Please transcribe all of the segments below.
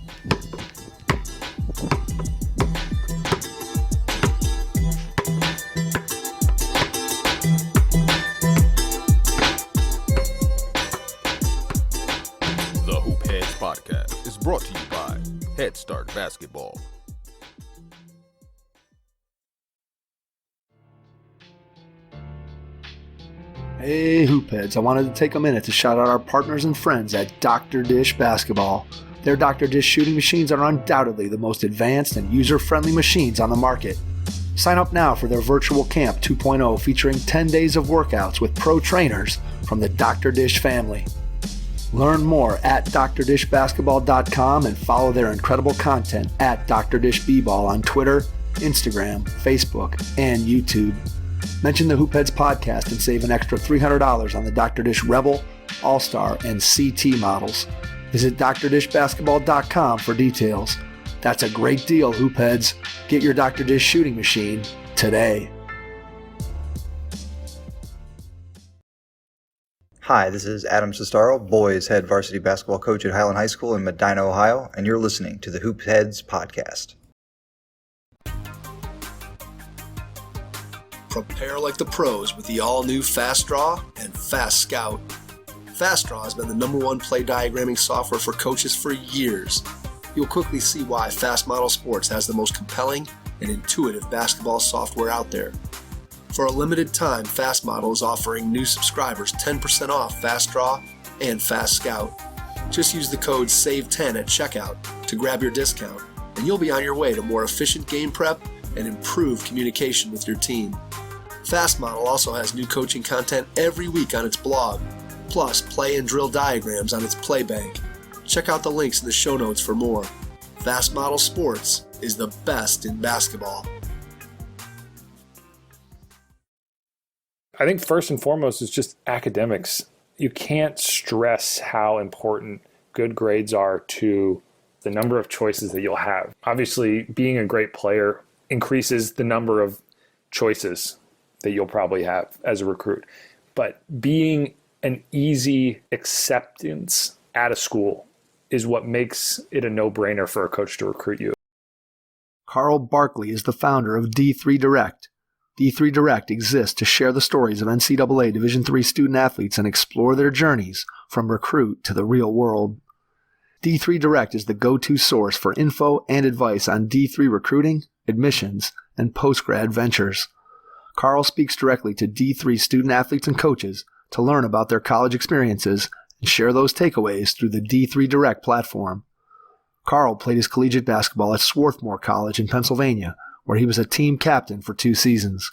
The Hoop Heads Podcast is brought to you by Head Start Basketball. Hey Hoopheads, I wanted to take a minute to shout out our partners and friends at Dr. Dish Basketball. Their Dr. Dish shooting machines are undoubtedly the most advanced and user-friendly machines on the market. Sign up now for their Virtual Camp 2.0 featuring 10 days of workouts with pro trainers from the Dr. Dish family. Learn more at drdishbasketball.com and follow their incredible content at Dr. Dish B-Ball on Twitter, Instagram, Facebook, and YouTube. Mention the Hoopheads podcast and save an extra $300 on the Dr. Dish Rebel, All-Star, and CT models. Visit drdishbasketball.com for details. That's a great deal, Hoopheads. Get your Dr. Dish shooting machine today. Hi, this is Adam Sestaro, boys head varsity basketball coach at Highland High School in Medina, Ohio, and you're listening to the Hoopheads podcast. Prepare like the pros with the all-new Fast Draw and Fast Scout. Fast Draw has been the #1 play diagramming software for coaches for years. You'll quickly see why Fast Model Sports has the most compelling and intuitive basketball software out there. For a limited time, Fast Model is offering new subscribers 10% off Fast Draw and Fast Scout. Just use the code SAVE10 at checkout to grab your discount, and you'll be on your way to more efficient game prep and improved communication with your team. Fast Model also has new coaching content every week on its blog, plus play and drill diagrams on its play bank. Check out the links in the show notes for more. Fast Model Sports is the best in basketball. I think first and foremost is just academics. You can't stress how important good grades are to the number of choices that you'll have. Obviously, being a great player increases the number of choices that you'll probably have as a recruit. But being an easy acceptance at a school is what makes it a no-brainer for a coach to recruit you. Karl Barkley is the founder of D3 Direct. D3 Direct exists to share the stories of NCAA Division III student athletes and explore their journeys from recruit to the real world. D3 Direct is the go-to source for info and advice on D3 recruiting, admissions, and post-grad ventures. Karl speaks directly to D3 student athletes and coaches to learn about their college experiences and share those takeaways through the D3 Direct platform. Karl played his collegiate basketball at Swarthmore College in Pennsylvania, where he was a team captain for 2 seasons.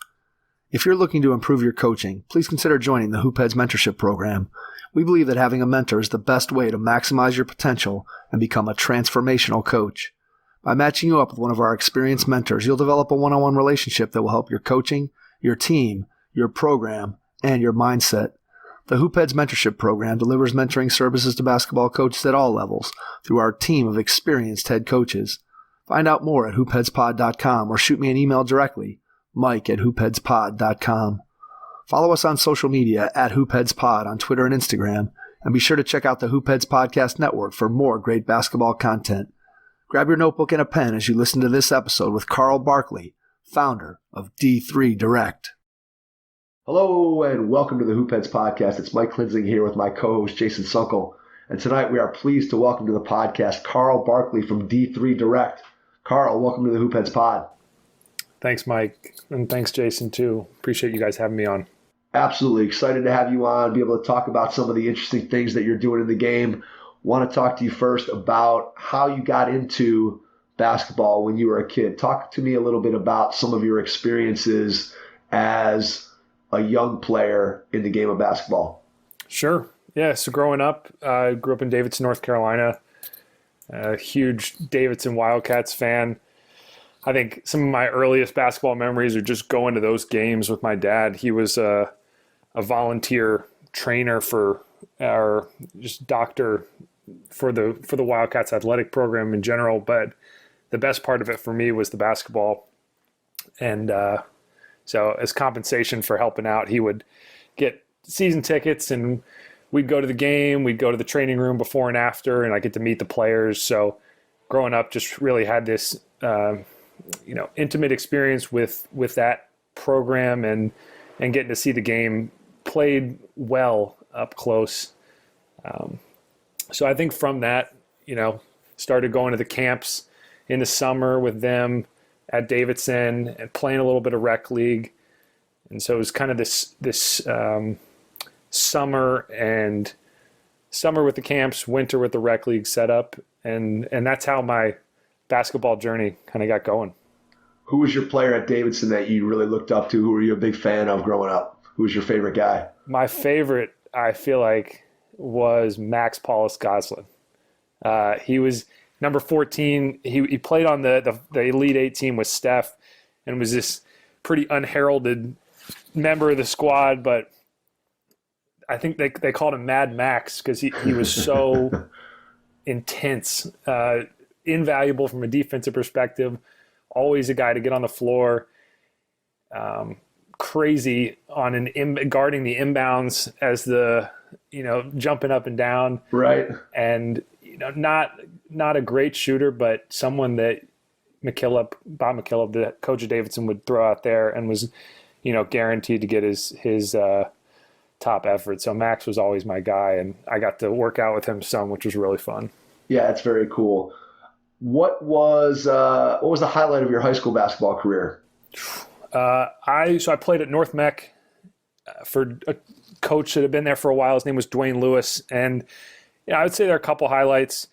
If you're looking to improve your coaching, please consider joining the Hoopheads Mentorship Program. We believe that having a mentor is the best way to maximize your potential and become a transformational coach. By matching you up with one of our experienced mentors, you'll develop a one-on-one relationship that will help your coaching, your team, your program, and your mindset. The Hoopheads Mentorship Program delivers mentoring services to basketball coaches at all levels through our team of experienced head coaches. Find out more at hoopheadspod.com or shoot me an email directly, mike@hoopheadspod.com. Follow us on social media at hoopheadspod on Twitter and Instagram, and be sure to check out the Hoopheads Podcast Network for more great basketball content. Grab your notebook and a pen as you listen to this episode with Karl Barkley, founder of D3 Direct. Hello and welcome to the Hoopheads Podcast. It's Mike Klinzing here with my co-host Jason Sunkel. And tonight we are pleased to welcome to the podcast Karl Barkley from D3 Direct. Karl, welcome to the Hoopheads Pod. Thanks, Mike. And thanks, Jason, too. Appreciate you guys having me on. Absolutely. Excited to have you on, be able to talk about some of the interesting things that you're doing in the game. Want to talk to you first about how you got into basketball when you were a kid. Talk to me a little bit about some of your experiences as a young player in the game of basketball. Sure. Yeah, so growing up, I grew up in Davidson, North Carolina. A huge Davidson Wildcats fan. I think some of my earliest basketball memories are just going to those games with my dad. He was a volunteer trainer for our just doctor for the Wildcats athletic program in general, but the best part of it for me was the basketball. And so as compensation for helping out, he would get season tickets and we'd go to the game, we'd go to the training room before and after, and I get to meet the players. So growing up, just really had this, intimate experience with that program and getting to see the game played well up close. So I think from that, started going to the camps in the summer with them at Davidson and playing a little bit of rec league. And so it was kind of this summer with the camps, winter with the rec league setup. And that's how my basketball journey kind of got going. Who was your player at Davidson that you really looked up to? Who were you a big fan of growing up? Who was your favorite guy? My favorite, I feel like, was Max Paulus Goslin. He was number 14. He played on the Elite 8 team with Steph and was this pretty unheralded member of the squad, but I think they called him Mad Max because he was so intense, invaluable from a defensive perspective, always a guy to get on the floor, crazy on guarding the inbounds as the, jumping up and down. Right. And, not a great shooter, but someone that Bob McKillop, the coach of Davidson, would throw out there and was, guaranteed to get his top effort. So Max was always my guy, and I got to work out with him some, which was really fun. Yeah, it's very cool. What was the highlight of your high school basketball career? I played at North Mech for a coach that had been there for a while. His name was Dwayne Lewis, and I would say there are a couple highlights.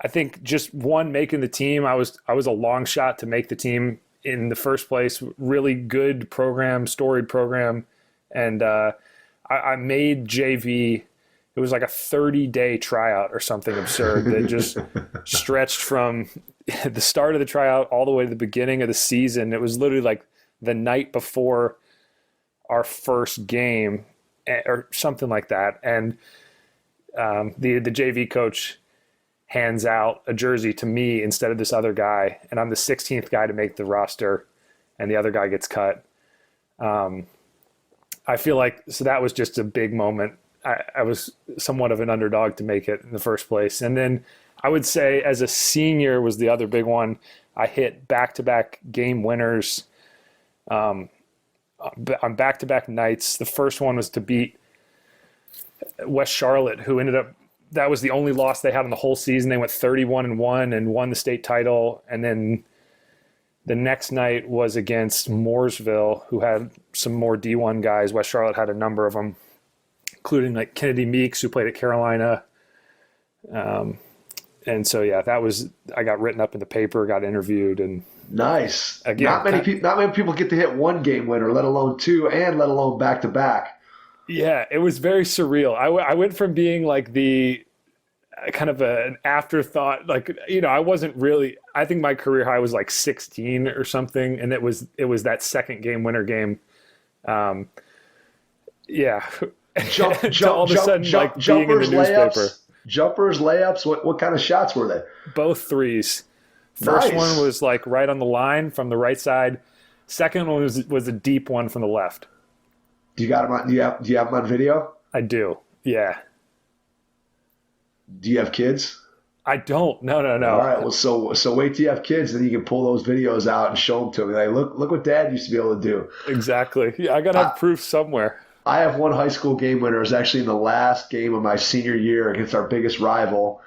I think just one, making the team. I was a long shot to make the team in the first place. Really good program, storied program, and I made JV. It was like a 30-day tryout or something absurd that just stretched from the start of the tryout all the way to the beginning of the season. It was literally like the night before our first game or something like that. And the JV coach hands out a jersey to me instead of this other guy, and I'm the 16th guy to make the roster, and the other guy gets cut. I feel like that was just a big moment. I was somewhat of an underdog to make it in the first place. And then I would say as a senior was the other big one. I hit back-to-back game winners on back-to-back nights. The first one was to beat West Charlotte, who ended up, that was the only loss they had in the whole season. They went 31-1 and won the state title. And then the next night was against Mooresville, who had some more D1 guys. West Charlotte had a number of them, including like Kennedy Meeks, who played at Carolina. And so, yeah, I got written up in the paper, got interviewed. And nice. Again, not many people get to hit one game winner, let alone two, and let alone back-to-back. Yeah, it was very surreal. I went from being like the kind of an afterthought, like, I wasn't really, I think my career high was like 16 or something. And it was that second game winner game. Yeah. All of a sudden, like being in the newspaper. Jumpers, layups, what kind of shots were they? Both threes. First Nice. one was like right on the line from the right side. Second one was a deep one from the left. Do you have them on video? I do. Yeah. Do you have kids? I don't. No. All right. Well, so wait till you have kids, then you can pull those videos out and show them to me. Like, look what Dad used to be able to do. Exactly. Yeah, I gotta have proof somewhere. I have one high school game winner. It was actually in the last game of my senior year against our biggest rival,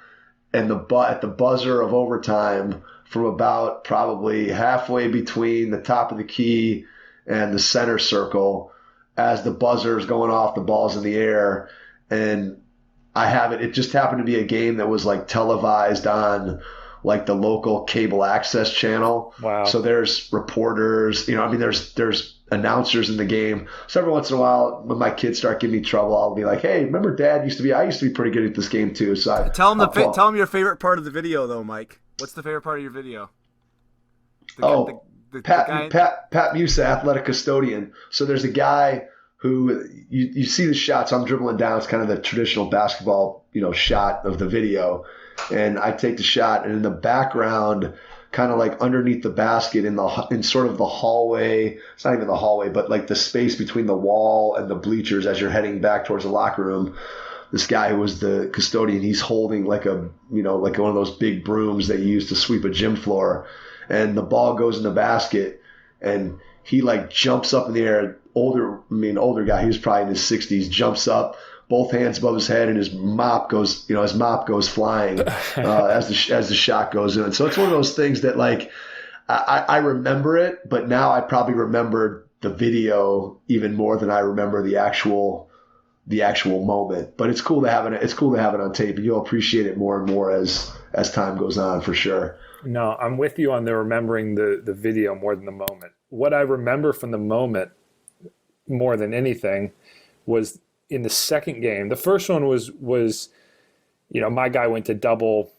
and at the buzzer of overtime, from about probably halfway between the top of the key and the center circle, as the buzzer is going off, the ball's in the air, and I have it. It just happened to be a game that was like televised on like the local cable access channel. Wow. So there's reporters, there's announcers in the game. So every once in a while, when my kids start giving me trouble, I'll be like, "Hey, remember Dad used to be? I used to be pretty good at this game too." So tell them your favorite part of the video, though, Mike. What's the favorite part of your video? Pat Musa, athletic custodian. So there's a guy who you see the shots. I'm dribbling down. It's kind of the traditional basketball, shot of the video, and I take the shot, and in the background, kind of like underneath the basket in sort of the hallway. It's not even the hallway, but like the space between the wall and the bleachers as you're heading back towards the locker room. this guy who was the custodian. He's holding like like one of those big brooms that you use to sweep a gym floor, and the ball goes in the basket, and he like jumps up in the air. Older guy. He was probably in his 60s. Jumps up, both hands above his head, and his mop goes flying as the shot goes in. So it's one of those things that like I remember it, but now I probably remember the video even more than I remember the actual moment. But it's cool to have it. It's cool to have it on tape, and you'll appreciate it more and more as time goes on, for sure. No, I'm with you on the remembering the video more than the moment. What I remember from the moment more than anything was in the second game. The first one was my guy went to double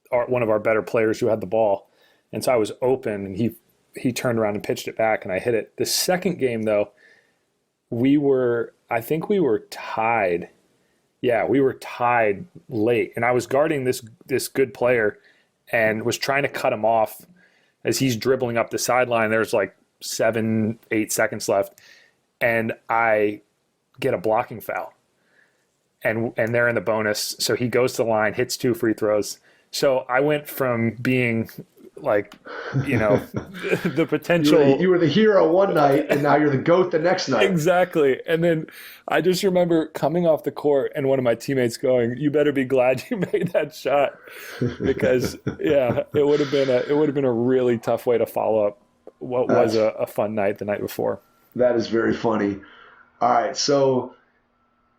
one of our better players who had the ball, and so I was open, and he turned around and pitched it back, and I hit it. The second game, though, I think we were tied. Yeah, we were tied late, and I was guarding this good player and was trying to cut him off as he's dribbling up the sideline. There's like 7-8 seconds left, and I get a blocking foul, and they're in the bonus. So he goes to the line, hits 2 free throws. So I went from being like, the potential. You were the hero one night, and now you're the GOAT the next night. Exactly. And then I just remember coming off the court and one of my teammates going, "You better be glad you made that shot," because it would have been a really tough way to follow up what was a fun night the night before. That is very funny. All right, so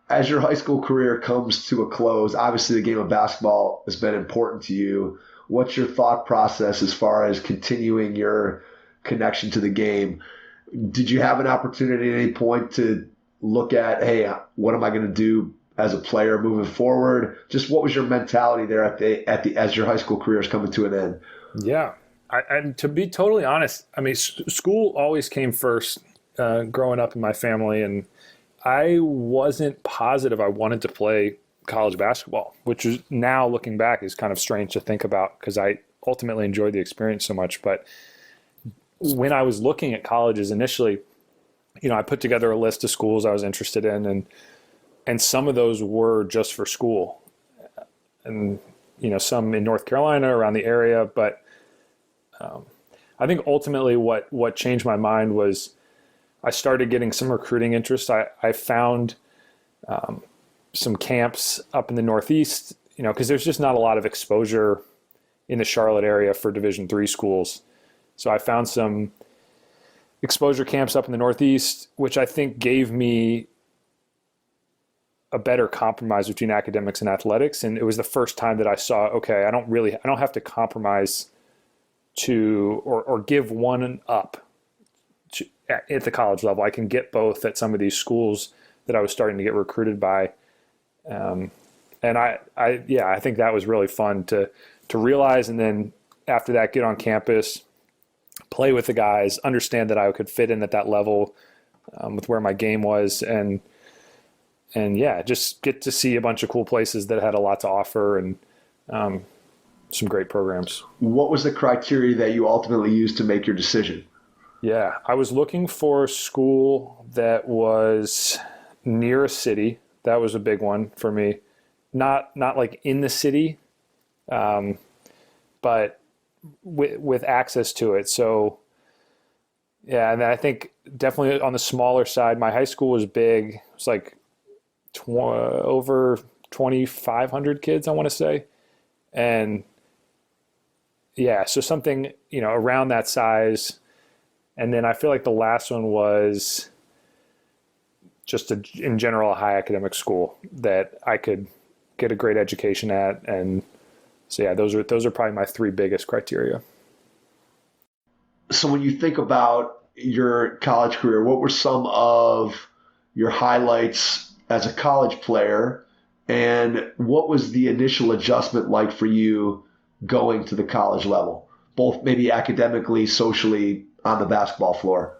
as your high school career comes to a close, obviously the game of basketball has been important to you. What's your thought process as far as continuing your connection to the game? Did you have an opportunity at any point to look at, hey, what am I going to do as a player moving forward? Just what was your mentality there as your high school career is coming to an end? Yeah, and to be totally honest, I mean, school always came first growing up in my family, and I wasn't positive I wanted to play college basketball, which is now looking back is kind of strange to think about because I ultimately enjoyed the experience so much. But when I was looking at colleges initially, I put together a list of schools I was interested in, and some of those were just for school, and some in North Carolina around the area. But I think ultimately what changed my mind was I started getting some recruiting interest. I found some camps up in the Northeast, because there's just not a lot of exposure in the Charlotte area for Division III schools. So I found some exposure camps up in the Northeast, which I think gave me a better compromise between academics and athletics. And it was the first time that I saw, okay, I don't have to compromise to or give one up at the college level. I can get both at some of these schools that I was starting to get recruited by. And I think that was really fun to realize. And then after that, get on campus, play with the guys, understand that I could fit in at that level with where my game was. And just get to see a bunch of cool places that had a lot to offer and some great programs. What was the criteria that you ultimately used to make your decision? Yeah, I was looking for a school that was near a city. That was a big one for me. Not like in the city, but with access to it. So, yeah, and I think definitely on the smaller side, my high school was big. It was like over 2,500 kids, I want to say. And yeah, so something, around that size. And then I feel like the last one was just in general, a high academic school that I could get a great education at. And so, yeah, those are probably my 3 biggest criteria. So when you think about your college career, what were some of your highlights as a college player, and what was the initial adjustment like for you going to the college level, both maybe academically, socially, on the basketball floor?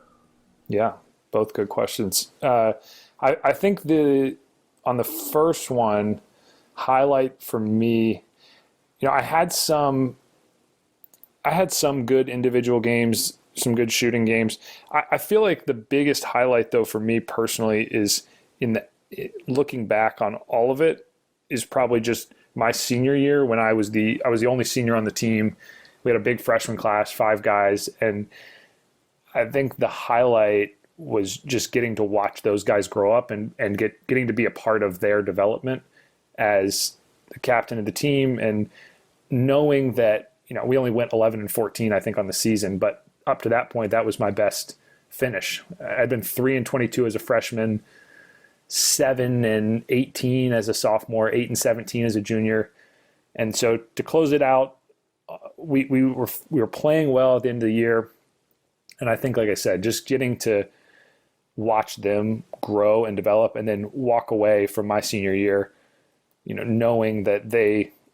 Yeah, both good questions. I think on the first one, highlight for me, I had some good individual games, some good shooting games. I feel like the biggest highlight though for me personally is in looking back on all of it is probably just my senior year when I was the only senior on the team. We had a big freshman class, 5 guys, and I think the highlight was just getting to watch those guys grow up and getting to be a part of their development as the captain of the team, and knowing that, we only went 11-14, I think, on the season, but up to that point, that was my best finish. I'd been 3-22 as a freshman, 7-18 as a sophomore, 8-17 as a junior. And so to close it out, we were playing well at the end of the year. And I think, like I said, just getting to watch them grow and develop and then walk away from my senior year, knowing that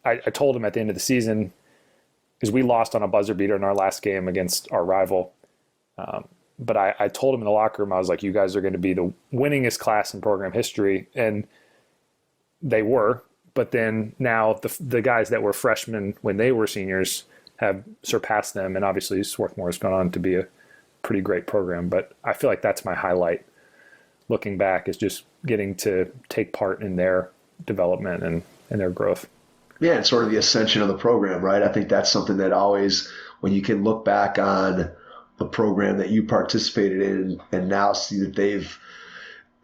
I told them at the end of the season, because we lost on a buzzer beater in our last game against our rival. But I told them in the locker room, I was like, you guys are going to be the winningest class in program history. And they were. But then now the guys that were freshmen when they were seniors have surpassed them. And obviously Swarthmore has gone on to be a pretty great program. But I feel like that's my highlight looking back, is just getting to take part in their development and their growth. Yeah, and sort of the ascension of the program, right? I think that's something that always, when you can look back on a program that you participated in and now see that they've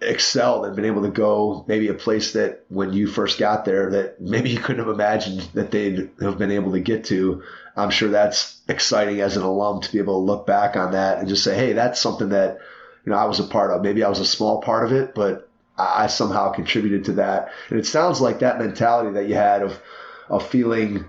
excelled and been able to go maybe a place that when you first got there that maybe you couldn't have imagined that they'd have been able to get to. I'm sure that's exciting as an alum to be able to look back on that and just say, hey, that's something that, I was a part of. Maybe I was a small part of it, but I somehow contributed to that. And it sounds like that mentality that you had of feeling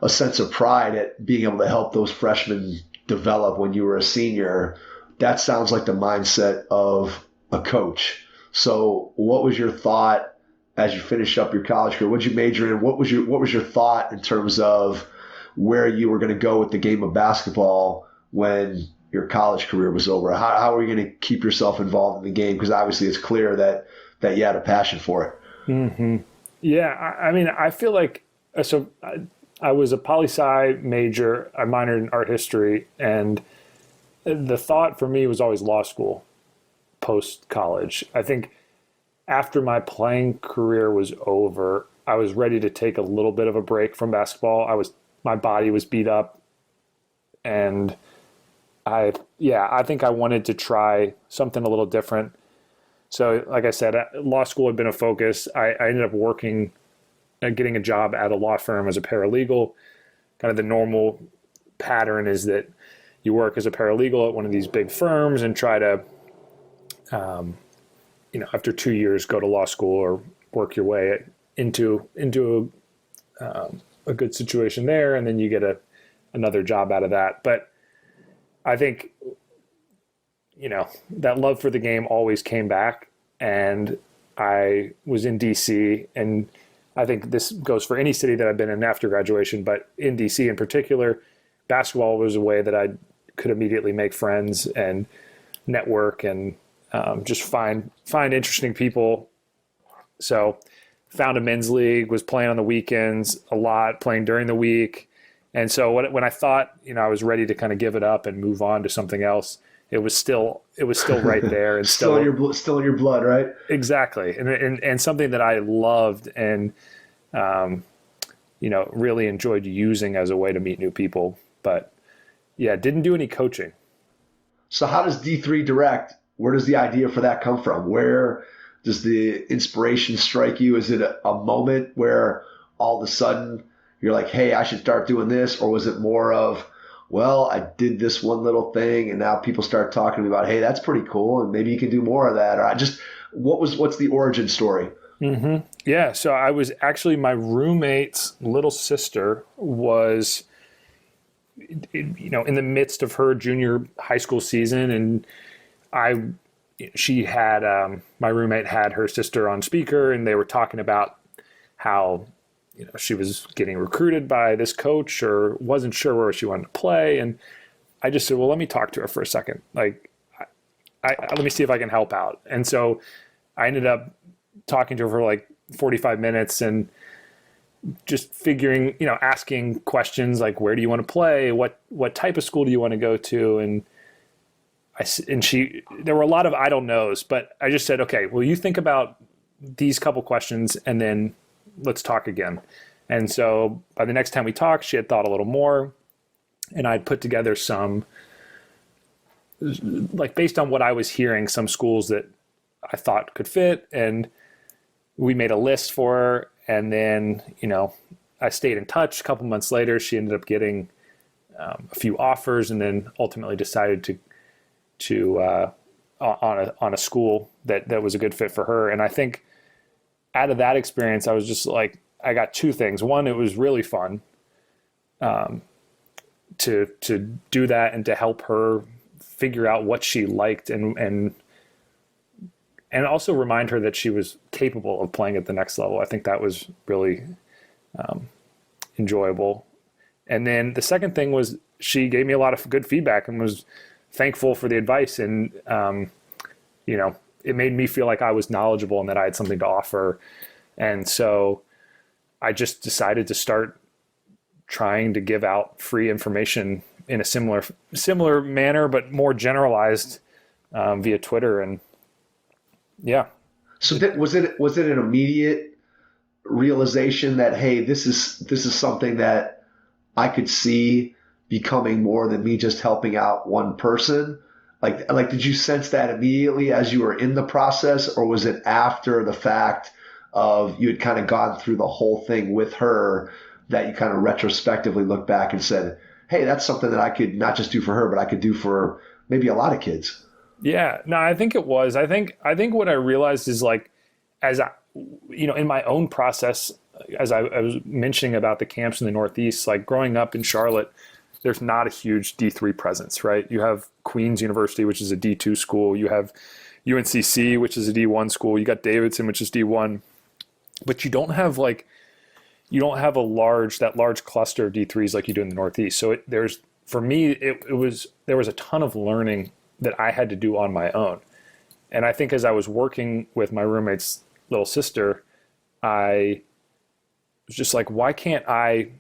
a sense of pride at being able to help those freshmen develop when you were a senior, that sounds like the mindset of a coach. So what was your thought as you finished up your college career? What did you major in? What was your thought in terms of where you were going to go with the game of basketball when your college career was over? How were you going to keep yourself involved in the game? Because obviously it's clear that you had a passion for it. Mm-hmm. Yeah, I feel like, so I was a poli-sci major. I minored in art history, and the thought for me was always law school post-college. I think after my playing career was over, I was ready to take a little bit of a break from basketball. My body was beat up, and I think I wanted to try something a little different. So like I said, law school had been a focus. I ended up working and getting a job at a law firm as a paralegal. Kind of the normal pattern is that you work as a paralegal at one of these big firms and try to, after 2 years, go to law school or work your way into a good situation there, and then you get another job out of that. But I think, that love for the game always came back, and I was in DC, and I think this goes for any city that I've been in after graduation, but in DC in particular, basketball was a way that I could immediately make friends and network and just find interesting people. So found a men's league, was playing on the weekends a lot, playing during the week. And so when I thought, I was ready to kind of give it up and move on to something else, it was still right there, and still in your blood, right? Exactly, and something that I loved and really enjoyed using as a way to meet new people. But yeah, didn't do any coaching. So how does D3 Direct? Where does the idea for that come from? Where does the inspiration strike you? Is it a moment where all of a sudden you're like, hey, I should start doing this? Or was it more of, well, I did this one little thing and now people start talking to me about, hey, that's pretty cool, and maybe you can do more of that? Or what's the origin story? Mm-hmm. Yeah. So I was actually, my roommate's little sister was, in the midst of her junior high school season, and my roommate had her sister on speaker, and they were talking about how, she was getting recruited by this coach or wasn't sure where she wanted to play. And I just said, well, let me talk to her for a second. Like, let me see if I can help out. And so I ended up talking to her for like 45 minutes and just figuring, asking questions like, where do you want to play? What type of school do you want to go to? And there were a lot of I don't knows, but I just said, okay, well, you think about these couple questions and then let's talk again. And so by the next time we talked, she had thought a little more, and I'd put together some, like based on what I was hearing, some schools that I thought could fit, and we made a list for her. And then, I stayed in touch. A couple months later, she ended up getting a few offers, and then ultimately decided to on a school that was a good fit for her. And I think out of that experience, I was just like, I got two things. One, it was really fun to do that and to help her figure out what she liked and also remind her that she was capable of playing at the next level. I think that was really enjoyable. And then the second thing was she gave me a lot of good feedback and was thankful for the advice. And, it made me feel like I was knowledgeable and that I had something to offer. And so I just decided to start trying to give out free information in a similar manner, but more generalized via Twitter. And yeah. So was it an immediate realization that, hey, this is something that I could see becoming more than me just helping out one person? Like, did you sense that immediately as you were in the process, or was it after the fact of you had kind of gone through the whole thing with her that you kind of retrospectively looked back and said, hey, that's something that I could not just do for her, but I could do for maybe a lot of kids? Yeah, no, I think it was. I think what I realized is, like, as I, in my own process, as I was mentioning about the camps in the Northeast, like growing up in Charlotte, there's not a huge D3 presence, right? You have Queens University, which is a D2 school. You have UNCC, which is a D1 school. You got Davidson, which is D1. But you don't have that large cluster of D3s like you do in the Northeast. So there was a ton of learning that I had to do on my own. And I think as I was working with my roommate's little sister, I was just like, why can't I,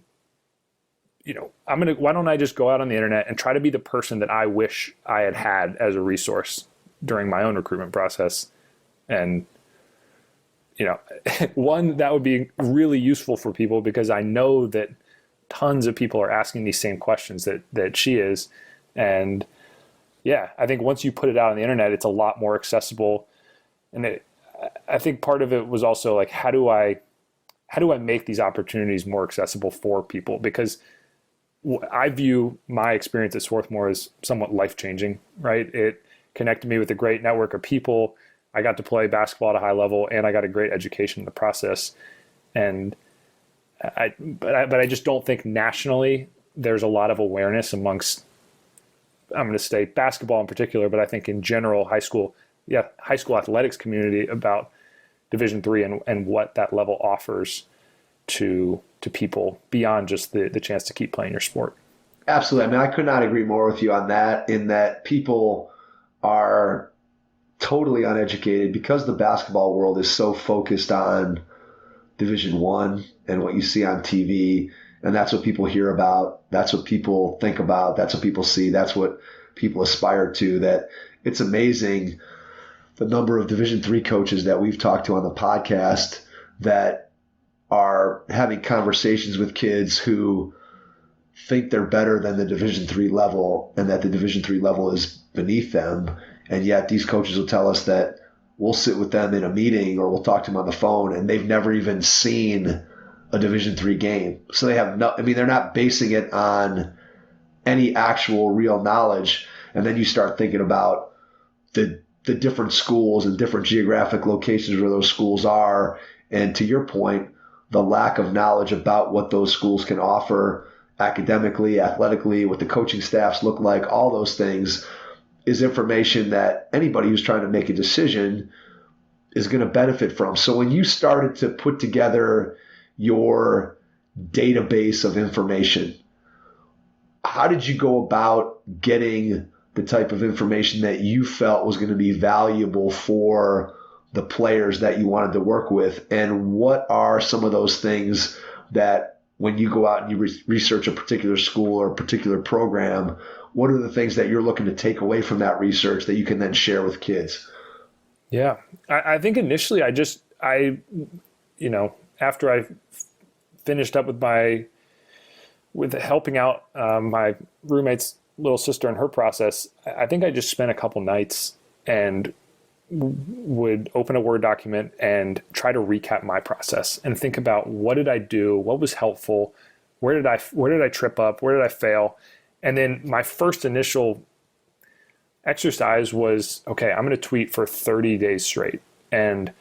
why don't I just go out on the internet and try to be the person that I wish I had as a resource during my own recruitment process? And, one, that would be really useful for people because I know that tons of people are asking these same questions that she is. And yeah, I think once you put it out on the internet, it's a lot more accessible. And I think part of it was also like, how do I make these opportunities more accessible for people? Because I view my experience at Swarthmore as somewhat life-changing, right? It connected me with a great network of people. I got to play basketball at a high level, and I got a great education in the process. And but I just don't think nationally there's a lot of awareness amongst, I'm going to say basketball in particular, but I think in general high school athletics community about Division III and what that level offers to people beyond just the chance to keep playing your sport. Absolutely. I mean, I could not agree more with you on that, in that people are totally uneducated because the basketball world is so focused on Division I and what you see on TV. And that's what people hear about. That's what people think about. That's what people see. That's what people aspire to. That it's amazing the number of Division III coaches that we've talked to on the podcast that are having conversations with kids who think they're better than the Division III level and that the Division III level is beneath them. And yet these coaches will tell us that we'll sit with them in a meeting or we'll talk to them on the phone and they've never even seen a Division III game. So they have they're not basing it on any actual real knowledge. And then you start thinking about the different schools and different geographic locations where those schools are. And to your point, the lack of knowledge about what those schools can offer academically, athletically, what the coaching staffs look like, all those things is information that anybody who's trying to make a decision is going to benefit from. So when you started to put together your database of information, how did you go about getting the type of information that you felt was going to be valuable for the players that you wanted to work with? And what are some of those things that when you go out and you research a particular school or a particular program, what are the things that you're looking to take away from that research that you can then share with kids? Yeah, I think initially I after I finished up with helping out my roommate's little sister in her process, I think I just spent a couple nights and would open a Word document and try to recap my process and think about what did I do, what was helpful, where did I trip up, where did I fail, and then my first initial exercise was, okay, I'm going to tweet for 30 days straight, and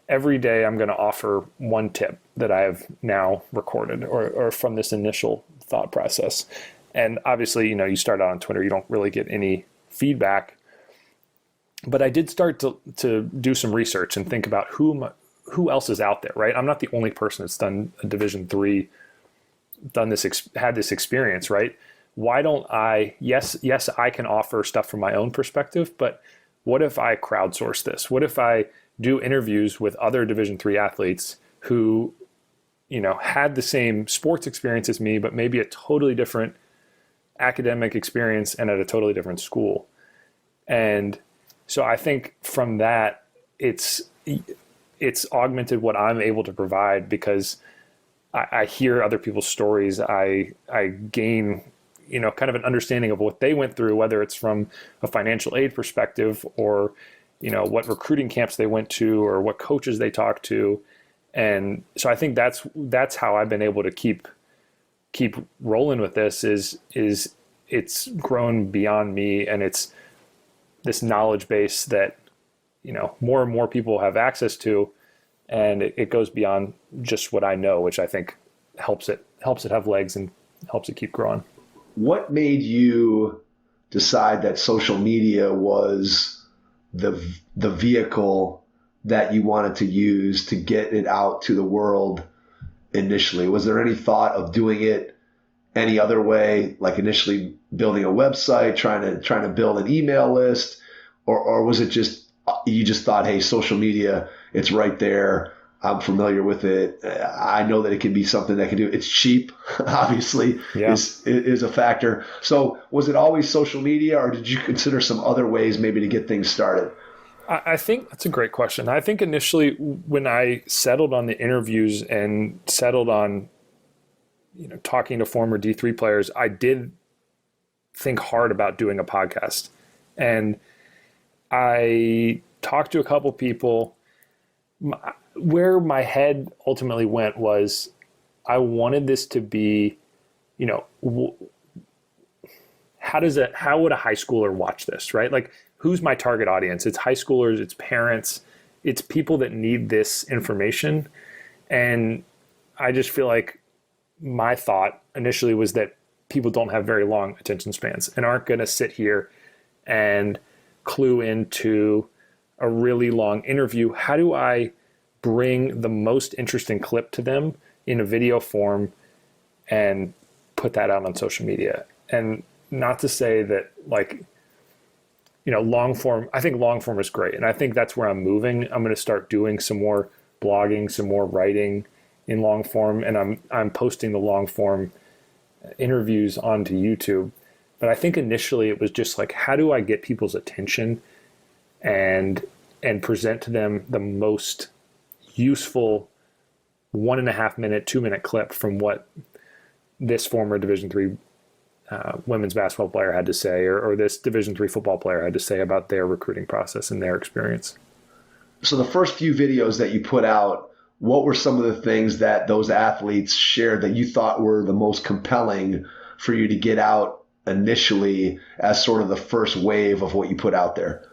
every day I'm going to offer one tip that I have now recorded or from this initial thought process. And obviously, you start out on Twitter, you don't really get any feedback. But I did start to do some research and think about who else is out there, right? I'm not the only person that's done a Division III, had this experience, right? Why don't I, yes, I can offer stuff from my own perspective, but what if I crowdsource this? What if I do interviews with other Division III athletes who, had the same sports experience as me, but maybe a totally different academic experience and at a totally different school. And so I think from that, it's augmented what I'm able to provide because I hear other people's stories. I gain, kind of an understanding of what they went through, whether it's from a financial aid perspective or, what recruiting camps they went to or what coaches they talked to. And so I think that's how I've been able to keep rolling with this is it's grown beyond me, and it's this knowledge base that, more and more people have access to, and it goes beyond just what I know, which I think helps it have legs and helps it keep growing. What made you decide that social media was the vehicle that you wanted to use to get it out to the world initially? Was there any thought of doing it any other way, like initially building a website, trying to build an email list, or was it just you just thought, hey, social media, it's right there, I'm familiar with it, I know that it can be something that can do, it's cheap, obviously, is a factor. So was it always social media, or did you consider some other ways maybe to get things started? I think that's a great question. I think initially when I settled on the interviews and settled on talking to former D3 players, I did think hard about doing a podcast. And I talked to a couple people. Where my head ultimately went was I wanted this to be, how would a high schooler watch this, right? Like, who's my target audience? It's high schoolers, it's parents, it's people that need this information. And I just feel like my thought initially was that people don't have very long attention spans and aren't going to sit here and clue into a really long interview. How do I bring the most interesting clip to them in a video form and put that out on social media? And not to say that long form, I think long form is great. And I think that's where I'm moving. I'm going to start doing some more blogging, some more writing in long form, and I'm posting the long form interviews onto YouTube. But I think initially it was just like, how do I get people's attention and present to them the most useful 1.5 minute, 2 minute clip from what this former Division III women's basketball player had to say, or this Division III football player had to say about their recruiting process and their experience. So the first few videos that you put out, what were some of the things that those athletes shared that you thought were the most compelling for you to get out initially as sort of the first wave of what you put out there?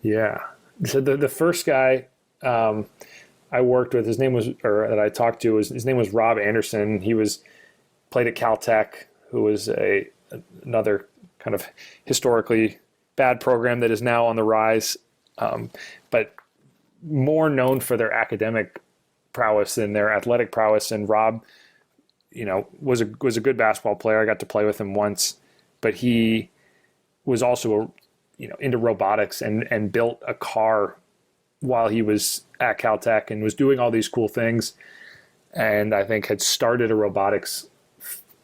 Yeah. So the first guy I worked with, his name was Rob Anderson. He played at Caltech, who was another kind of historically bad program that is now on the rise, but more known for their academic prowess than their athletic prowess. And Rob, was a good basketball player. I got to play with him once, but he was also into robotics and built a car while he was at Caltech and was doing all these cool things. And I think had started a robotics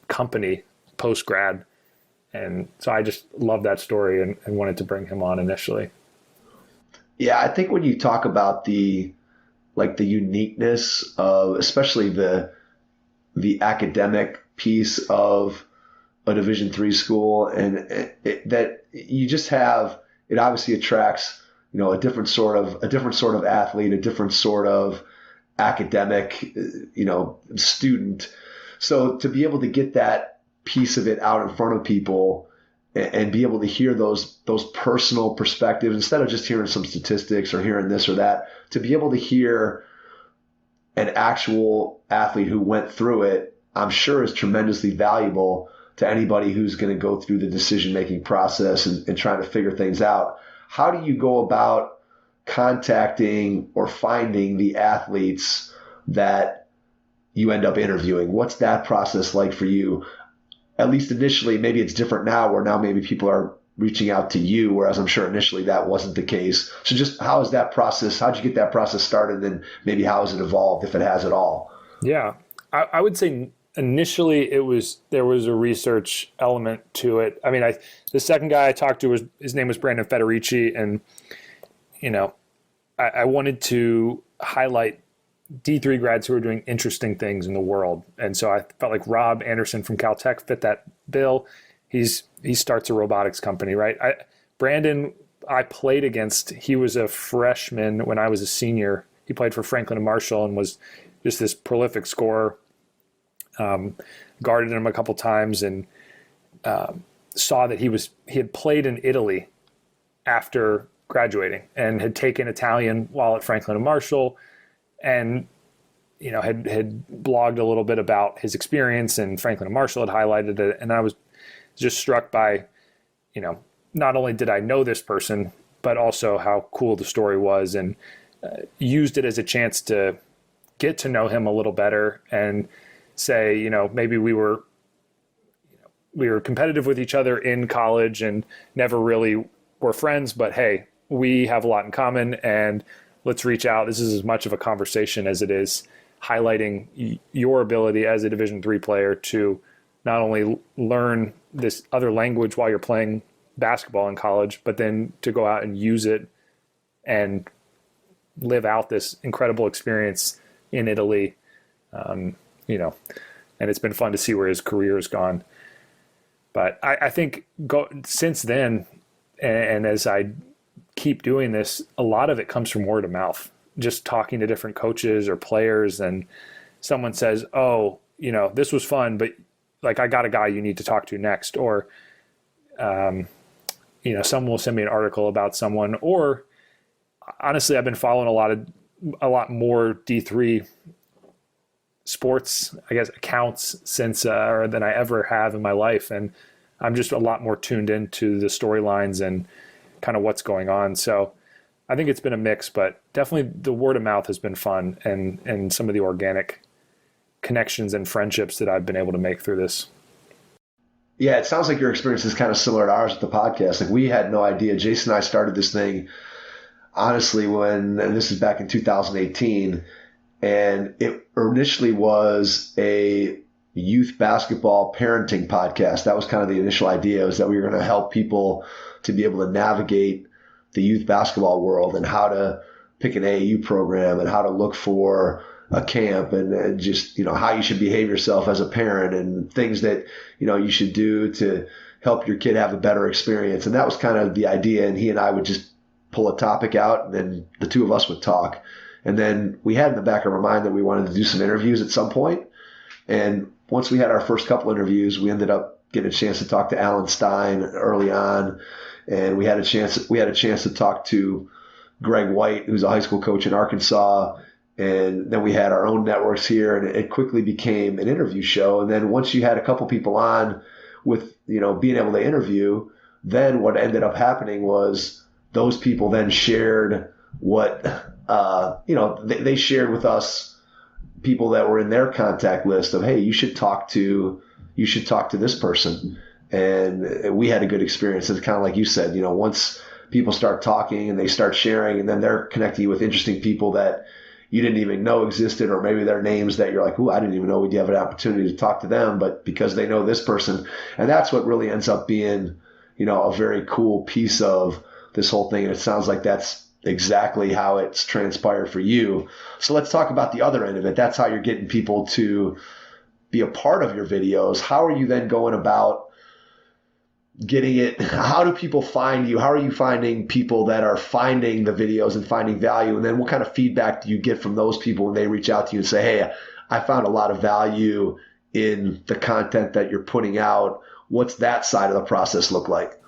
company post-grad. And so I just love that story and wanted to bring him on initially. Yeah, I think when you talk about the like the uniqueness of, especially the academic piece of a Division III school, and that you just have, it obviously attracts, a different sort of athlete, a different sort of academic, student. So to be able to get that piece of it out in front of people and be able to hear those personal perspectives, instead of just hearing some statistics or hearing this or that, to be able to hear an actual athlete who went through it, I'm sure is tremendously valuable to anybody who's going to go through the decision-making process and trying to figure things out. How do you go about contacting or finding the athletes that you end up interviewing? What's that process like for you? At least initially, maybe it's different now, where now maybe people are reaching out to you, whereas I'm sure initially that wasn't the case. So just how is that process? How'd you get that process started? And maybe how has it evolved, if it has at all? Yeah, I would say initially there was a research element to it. I mean, the second guy I talked to his name was Brandon Federici, and I wanted to highlight D3 grads who are doing interesting things in the world, and so I felt like Rob Anderson from Caltech fit that bill. He starts a robotics company, right? Brandon, I played against. He was a freshman when I was a senior. He played for Franklin and Marshall and was just this prolific scorer. Guarded him a couple times and saw that he had played in Italy after graduating and had taken Italian while at Franklin and Marshall, and had blogged a little bit about his experience, and Franklin and Marshall had highlighted it, and I was just struck by, not only did I know this person, but also how cool the story was, and used it as a chance to get to know him a little better and say, maybe we were competitive with each other in college and never really were friends, but hey, we have a lot in common and let's reach out. This is as much of a conversation as it is highlighting your ability as a Division III player to not only learn this other language while you're playing basketball in college, but then to go out and use it and live out this incredible experience in Italy. And it's been fun to see where his career has gone. But I think since then, and as I keep doing this, a lot of it comes from word of mouth, just talking to different coaches or players, and someone says, oh, this was fun, but like, I got a guy you need to talk to next. Or, someone will send me an article about someone, or honestly, I've been following a lot more D3 sports, I guess, accounts since than I ever have in my life, and I'm just a lot more tuned into the storylines and kind of what's going on. So I think it's been a mix, but definitely the word of mouth has been fun, and some of the organic connections and friendships that I've been able to make through this. Yeah, it sounds like your experience is kind of similar to ours with the podcast. Like, we had no idea. Jason and I started this thing honestly and this is back in 2018. And it initially was a youth basketball parenting podcast. That was kind of the initial idea, was that we were going to help people to be able to navigate the youth basketball world and how to pick an AAU program and how to look for a camp and just, how you should behave yourself as a parent and things that, you should do to help your kid have a better experience. And that was kind of the idea. And he and I would just pull a topic out, and then the two of us would talk. And then we had in the back of our mind that we wanted to do some interviews at some point. And once we had our first couple interviews, we ended up getting a chance to talk to Alan Stein early on. And we had a chance to talk to Greg White, who's a high school coach in Arkansas. And then we had our own networks here, and it quickly became an interview show. And then once you had a couple people on with, being able to interview, then what ended up happening was those people then shared what, they shared with us people that were in their contact list of, hey, you should talk to this person. And we had a good experience. It's kind of like you said, once people start talking and they start sharing, and then they're connecting you with interesting people that you didn't even know existed, or maybe their names that you're like, oh, I didn't even know we'd have an opportunity to talk to them, but because they know this person. And that's what really ends up being, a very cool piece of this whole thing. And it sounds like that's exactly how it's transpired for you. So let's talk about the other end of it. That's how you're getting people to be a part of your videos. How are you then going about getting it? How do people find you? How are you finding people that are finding the videos and finding value? And then what kind of feedback do you get from those people when they reach out to you and say, hey, I found a lot of value in the content that you're putting out? What's that side of the process look like?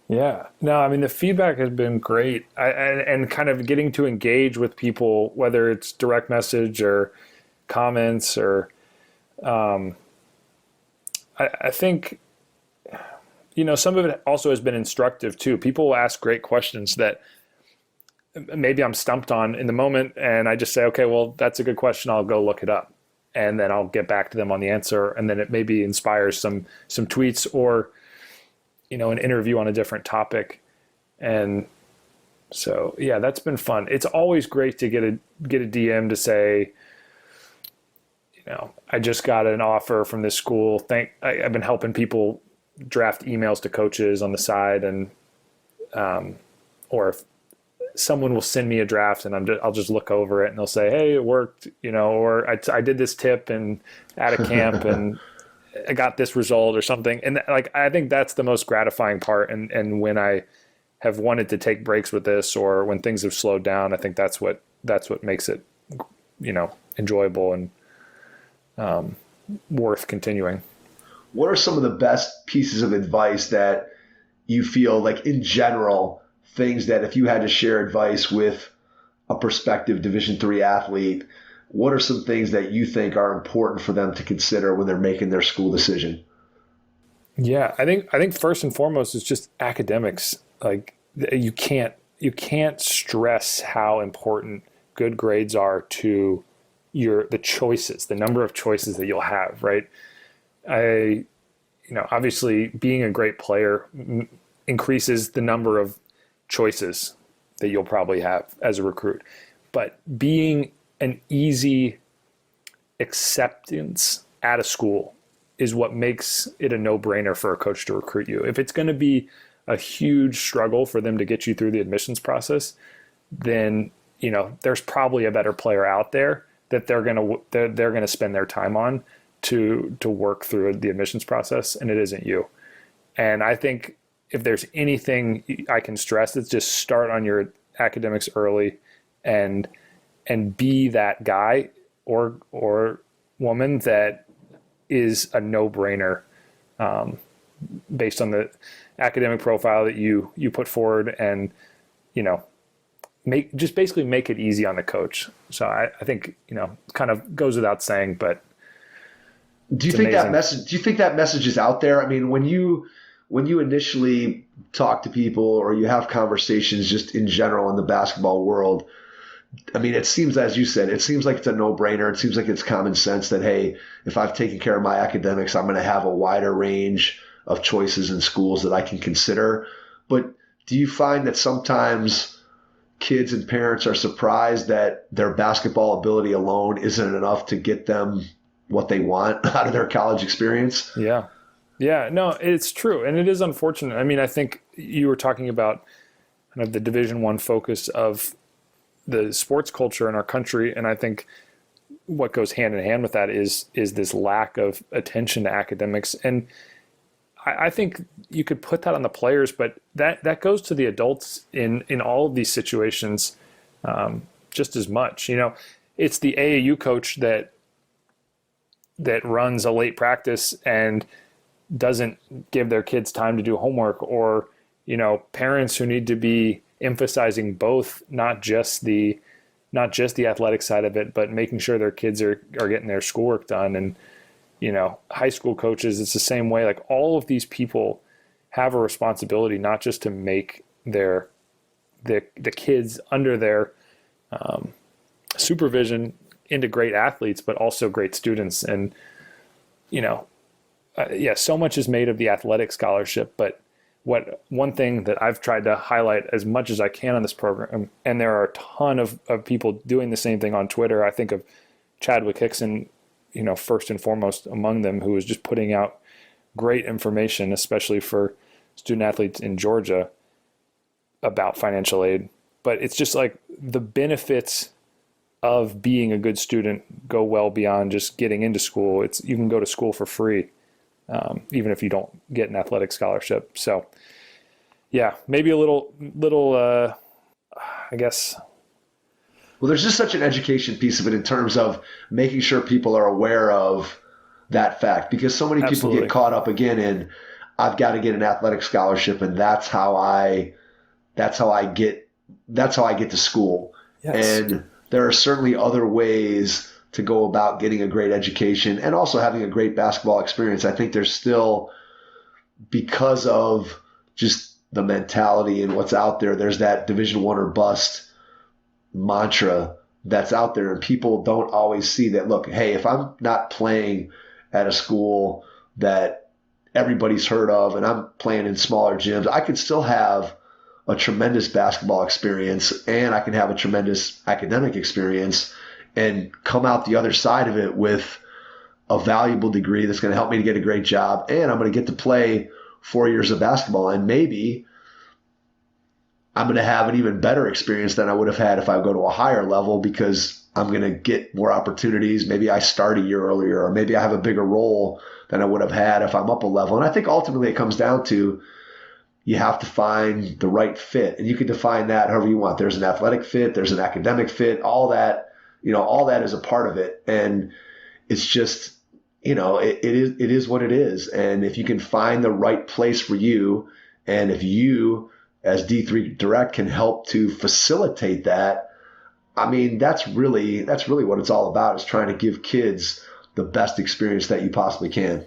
Yeah, no, I mean, the feedback has been great, and kind of getting to engage with people, whether it's direct message or comments or, I think, some of it also has been instructive too. People will ask great questions that maybe I'm stumped on in the moment, and I just say, okay, well, that's a good question. I'll go look it up, and then I'll get back to them on the answer, and then it maybe inspires some tweets or an interview on a different topic. And so, yeah, that's been fun. It's always great to get a DM to say, I just got an offer from this school. I've been helping people draft emails to coaches on the side, and or if someone will send me a draft and I'll just look over it and they'll say, hey, it worked, or I did this tip and at a camp and I got this result or something. And I think that's the most gratifying part. And when I have wanted to take breaks with this, or when things have slowed down, I think that's what makes it, enjoyable and worth continuing. What are some of the best pieces of advice that you feel like, in general, things that if you had to share advice with a prospective Division III athlete, what are some things that you think are important for them to consider when they're making their school decision? Yeah, I think first and foremost is just academics. Like, you can't stress how important good grades are to the choices, the number of choices that you'll have, right? Obviously being a great player increases the number of choices that you'll probably have as a recruit, but being an easy acceptance at a school is what makes it a no-brainer for a coach to recruit you. If it's going to be a huge struggle for them to get you through the admissions process, then there's probably a better player out there that they're going to spend their time on to work through the admissions process, and it isn't you. And I think if there's anything I can stress, it's just start on your academics early and be that guy or woman that is a no-brainer based on the academic profile that you put forward, and basically make it easy on the coach. So I think kind of goes without saying, but do you think that message is out there? I mean, when you initially talk to people or you have conversations just in general in the basketball world, I mean, it seems, as you said, it seems like it's a no-brainer. It seems like it's common sense that, hey, if I've taken care of my academics, I'm going to have a wider range of choices in schools that I can consider. But do you find that sometimes kids and parents are surprised that their basketball ability alone isn't enough to get them what they want out of their college experience? Yeah. Yeah, no, it's true. And it is unfortunate. I mean, I think you were talking about kind of the Division I focus of the sports culture in our country. And I think what goes hand in hand with that is this lack of attention to academics. And I think you could put that on the players, but that goes to the adults in all of these situations just as much. It's the AAU coach that runs a late practice and doesn't give their kids time to do homework, or parents who need to be emphasizing both, not just the athletic side of it, but making sure their kids are getting their schoolwork done. And high school coaches, it's the same way. Like, all of these people have a responsibility not just to make the kids under their supervision into great athletes, but also great students. And so much is made of the athletic scholarship, but one thing that I've tried to highlight as much as I can on this program, and there are a ton of people doing the same thing on Twitter. I think of Chadwick Hickson, first and foremost among them, who is just putting out great information, especially for student athletes in Georgia, about financial aid. but it's just like the benefits of being a good student go well beyond just getting into school. You can go to school for free, even if you don't get an athletic scholarship. So yeah, maybe a little, I guess. Well, there's just such an education piece of it in terms of making sure people are aware of that fact, because so many people get caught up again in, I've got to get an athletic scholarship, and that's how I get to school. Yes. And there are certainly other ways to go about getting a great education and also having a great basketball experience. I think there's still, because of just the mentality and what's out there, there's that Division I or bust mantra that's out there, and people don't always see that. Look, hey, if I'm not playing at a school that everybody's heard of and I'm playing in smaller gyms, I could still have a tremendous basketball experience and I can have a tremendous academic experience and come out the other side of it with a valuable degree that's going to help me to get a great job, and I'm going to get to play 4 years of basketball, and maybe I'm going to have an even better experience than I would have had if I go to a higher level, because I'm going to get more opportunities. Maybe I start a year earlier, or maybe I have a bigger role than I would have had if I'm up a level. And I think ultimately it comes down to, you have to find the right fit, and you can define that however you want. There's an athletic fit, there's an academic fit, all that, all that is a part of it. And it's just, it is what it is. And if you can find the right place for you, and if you as D3 Direct can help to facilitate that, I mean, that's really what it's all about, is trying to give kids the best experience that you possibly can.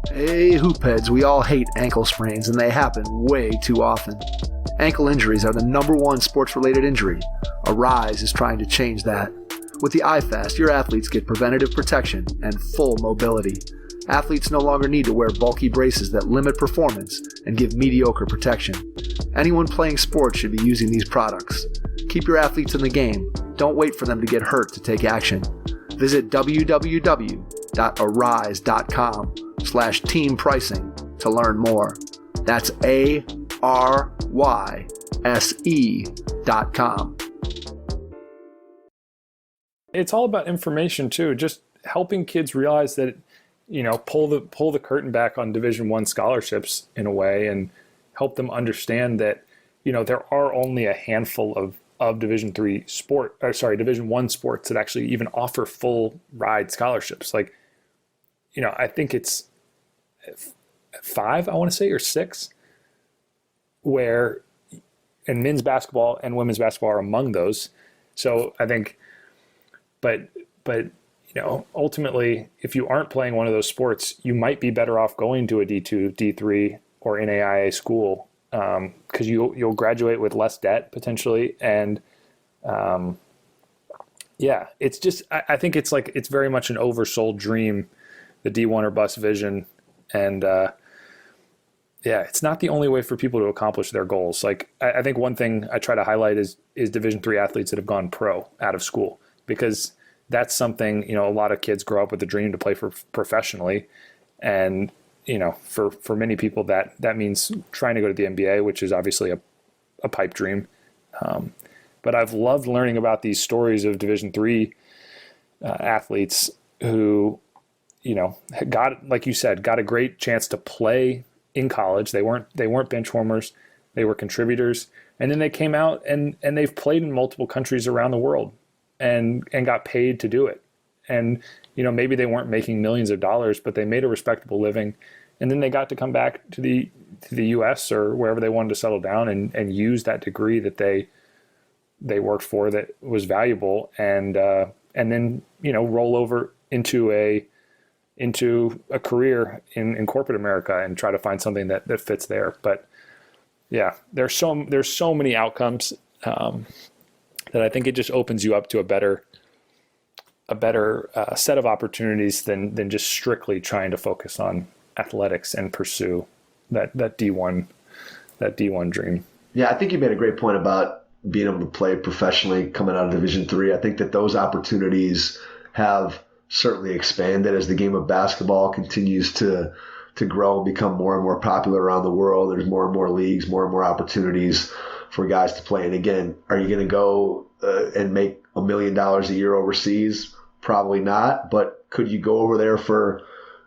Hey, hoopheads, we all hate ankle sprains, and they happen way too often. Ankle injuries are the #1 sports-related injury. Arise is trying to change that. With the iFast, your athletes get preventative protection and full mobility. Athletes no longer need to wear bulky braces that limit performance and give mediocre protection. Anyone playing sports should be using these products. Keep your athletes in the game. Don't wait for them to get hurt to take action. Visit www.arise.com/team pricing to learn more. That's ARYSE.com. It's all about information too, just helping kids realize that, pull the curtain back on Division I scholarships in a way, and help them understand that, there are only a handful of Division I sports that actually even offer full ride scholarships. Like, I think it's 5, I want to say, or 6, where, and men's basketball and women's basketball are among those. So I think, but ultimately, if you aren't playing one of those sports, you might be better off going to a D2, D3, or NAIA school, because you'll graduate with less debt potentially, and it's just, I think it's like, it's very much an oversold dream, the D1 or bust vision, and it's not the only way for people to accomplish their goals. Like, I think one thing I try to highlight is Division III athletes that have gone pro out of school, because that's something, a lot of kids grow up with a dream to play for professionally. And, for many people that means trying to go to the NBA, which is obviously a pipe dream. But I've loved learning about these stories of Division III athletes who, got, like you said, got a great chance to play in college. They weren't bench warmers. They were contributors. And then they came out and they've played in multiple countries around the world and got paid to do it. And, maybe they weren't making millions of dollars, but they made a respectable living. And then they got to come back to the US or wherever they wanted to settle down and use that degree that they worked for that was valuable, and then, roll over into a career in corporate America and try to find something that fits there. But yeah, there's so many outcomes that I think it just opens you up to a better set of opportunities than just strictly trying to focus on athletics and pursue that D1 dream. Yeah, I think you made a great point about being able to play professionally coming out of Division III. I think that those opportunities have certainly expanded as the game of basketball continues to to grow and become more and more popular around the world. There's more and more leagues, more and more opportunities for guys to play. And again, are you going to go and make $1 million a year overseas? Probably not. But could you go over there for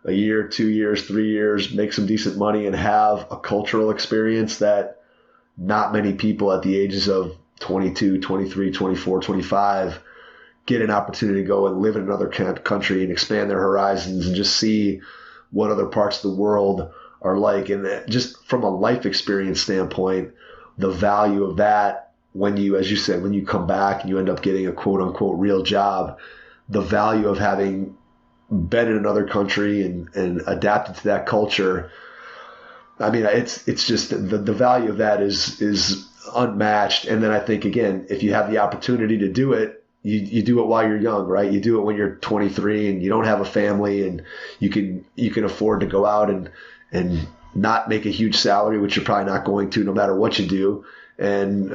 a year, 2 years, 3 years, make some decent money and have a cultural experience that not many people at the ages of 22, 23, 24, 25 get an opportunity to go and live in another country and expand their horizons and just see what other parts of the world are like. And just from a life experience standpoint, the value of that when you, as you said, when you come back and you end up getting a quote unquote real job, the value of having been in another country and adapted to that culture. I mean, it's just the value of that is unmatched. And then I think, again, if you have the opportunity to do it, you do it while you're young, right? You do it when you're 23 and you don't have a family and you can afford to go out and not make a huge salary, which you're probably not going to no matter what you do. And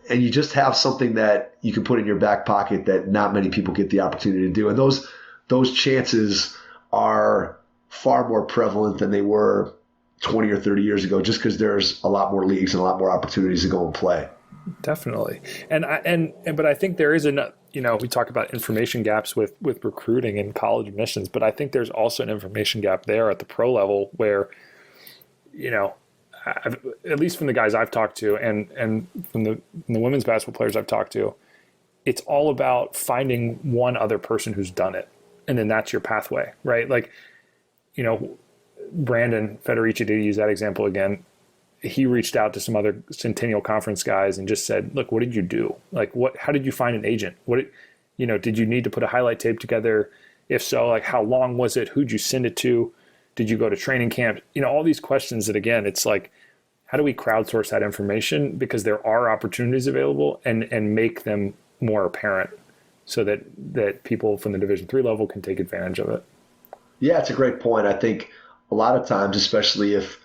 you just have something that you can put in your back pocket that not many people get the opportunity to do. And those chances are far more prevalent than they were 20 or 30 years ago, just because there's a lot more leagues and a lot more opportunities to go and play. Definitely. But I think there is we talk about information gaps with recruiting and college admissions, but I think there's also an information gap there at the pro level where, at least from the guys I've talked to and from the women's basketball players I've talked to, it's all about finding one other person who's done it. And then that's your pathway, right? Like, Brandon Federici, to use that example again, he reached out to some other Centennial Conference guys and just said, look, what did you do? Like, how did you find an agent? Did you need to put a highlight tape together? If so, like, how long was it? Who'd you send it to? Did you go to training camp? All these questions that, again, it's like, how do we crowdsource that information? Because there are opportunities available and make them more apparent so that people from the Division III level can take advantage of it. Yeah, it's a great point. I think a lot of times, especially if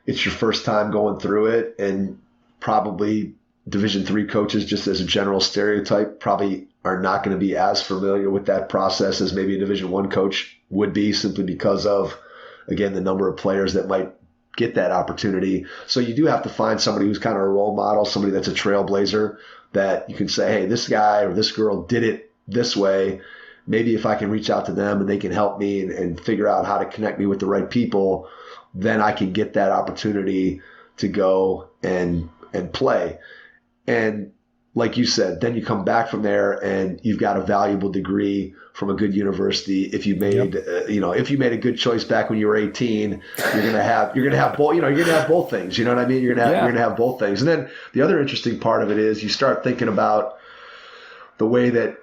it's your first time going through it, and probably Division III coaches, just as a general stereotype, probably are not going to be as familiar with that process as maybe a Division I coach would be, simply because of, again, the number of players that might get that opportunity. So you do have to find somebody who's kind of a role model, somebody that's a trailblazer that you can say, hey, this guy or this girl did it this way. Maybe if I can reach out to them and they can help me and figure out how to connect me with the right people, then I can get that opportunity to go and play. And like you said, then you come back from there and you've got a valuable degree from a good university. If you made, if you made a good choice back when you were 18, you're gonna have both. You're gonna have both things. You know what I mean? You're gonna have both things. And then the other interesting part of it is you start thinking about the way that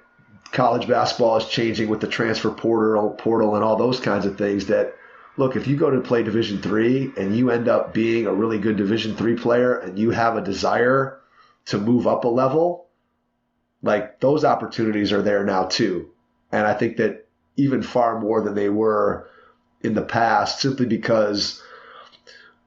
college basketball is changing with the transfer portal and all those kinds of things. That, look, if you go to play Division III and you end up being a really good Division III player and you have a desire to move up a level, like, those opportunities are there now too. And I think that even far more than they were in the past, simply because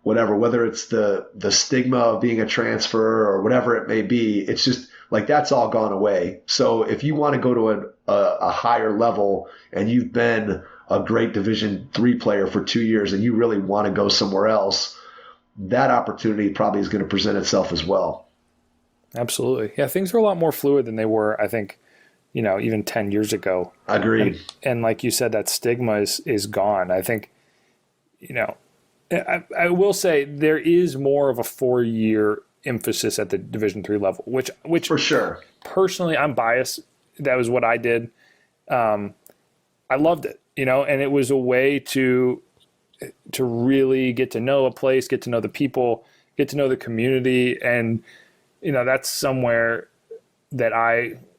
whether it's the stigma of being a transfer or whatever it may be, it's just like, that's all gone away. So if you want to go to a higher level and you've been a great Division III player for 2 years and you really want to go somewhere else, that opportunity probably is going to present itself as well. Absolutely. Yeah, things are a lot more fluid than they were, I think, even 10 years ago. Agreed. And like you said, that stigma is gone. I think, I will say there is more of a 4-year emphasis at the Division III level, which for sure. Personally, I'm biased. That was what I did. I loved it, and it was a way to really get to know a place, get to know the people, get to know the community. And, that's somewhere that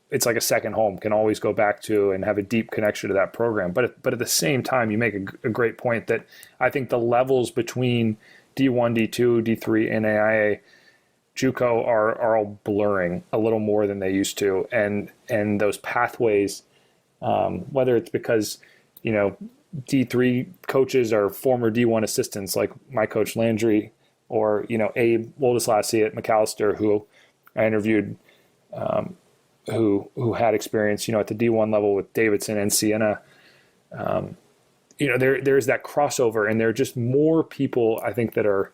it's like a second home, can always go back to and have a deep connection to that program. But at the same time, you make a great point that I think the levels between D1, D2, D3, NAIA, JUCO are all blurring a little more than they used to. And those pathways, whether it's because, D3 coaches are former D1 assistants like my coach Landry, or, Abe Woldeslassie at McAllister, who I interviewed, who had experience, at the D1 level with Davidson and Siena. there's that crossover, and there are just more people, I think, that are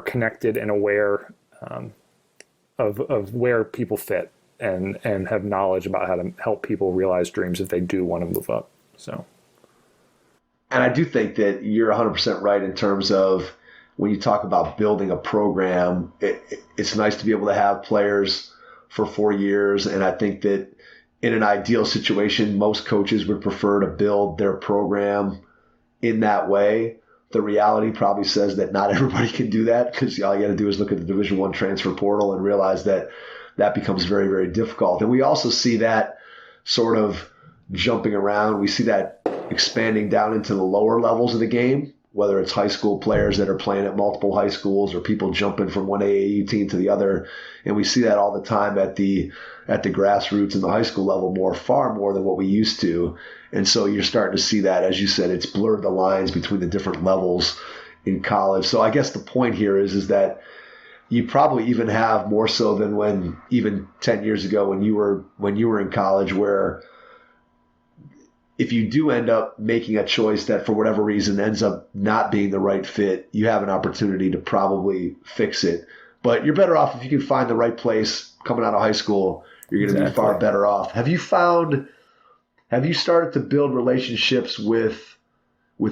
connected and aware of where people fit and have knowledge about how to help people realize dreams if they do want to move up. So, and I do think that you're 100% right in terms of when you talk about building a program, it's nice to be able to have players for 4 years. And I think that in an ideal situation, most coaches would prefer to build their program in that way. The reality probably says that not everybody can do that, because all you got to do is look at the Division I transfer portal and realize that becomes very, very difficult. And we also see that sort of jumping around. We see that expanding down into the lower levels of the game, whether it's high school players that are playing at multiple high schools or people jumping from one AAU team to the other. And we see that all the time at the grassroots and the high school level far more than what we used to. And so you're starting to see that, as you said, it's blurred the lines between the different levels in college. So I guess the point here is that you probably even have more so than when even 10 years ago when you were in college, where if you do end up making a choice that for whatever reason ends up not being the right fit, you have an opportunity to probably fix it. But you're better off if you can find the right place coming out of high school. You're going to be far better off. Have you started to build relationships with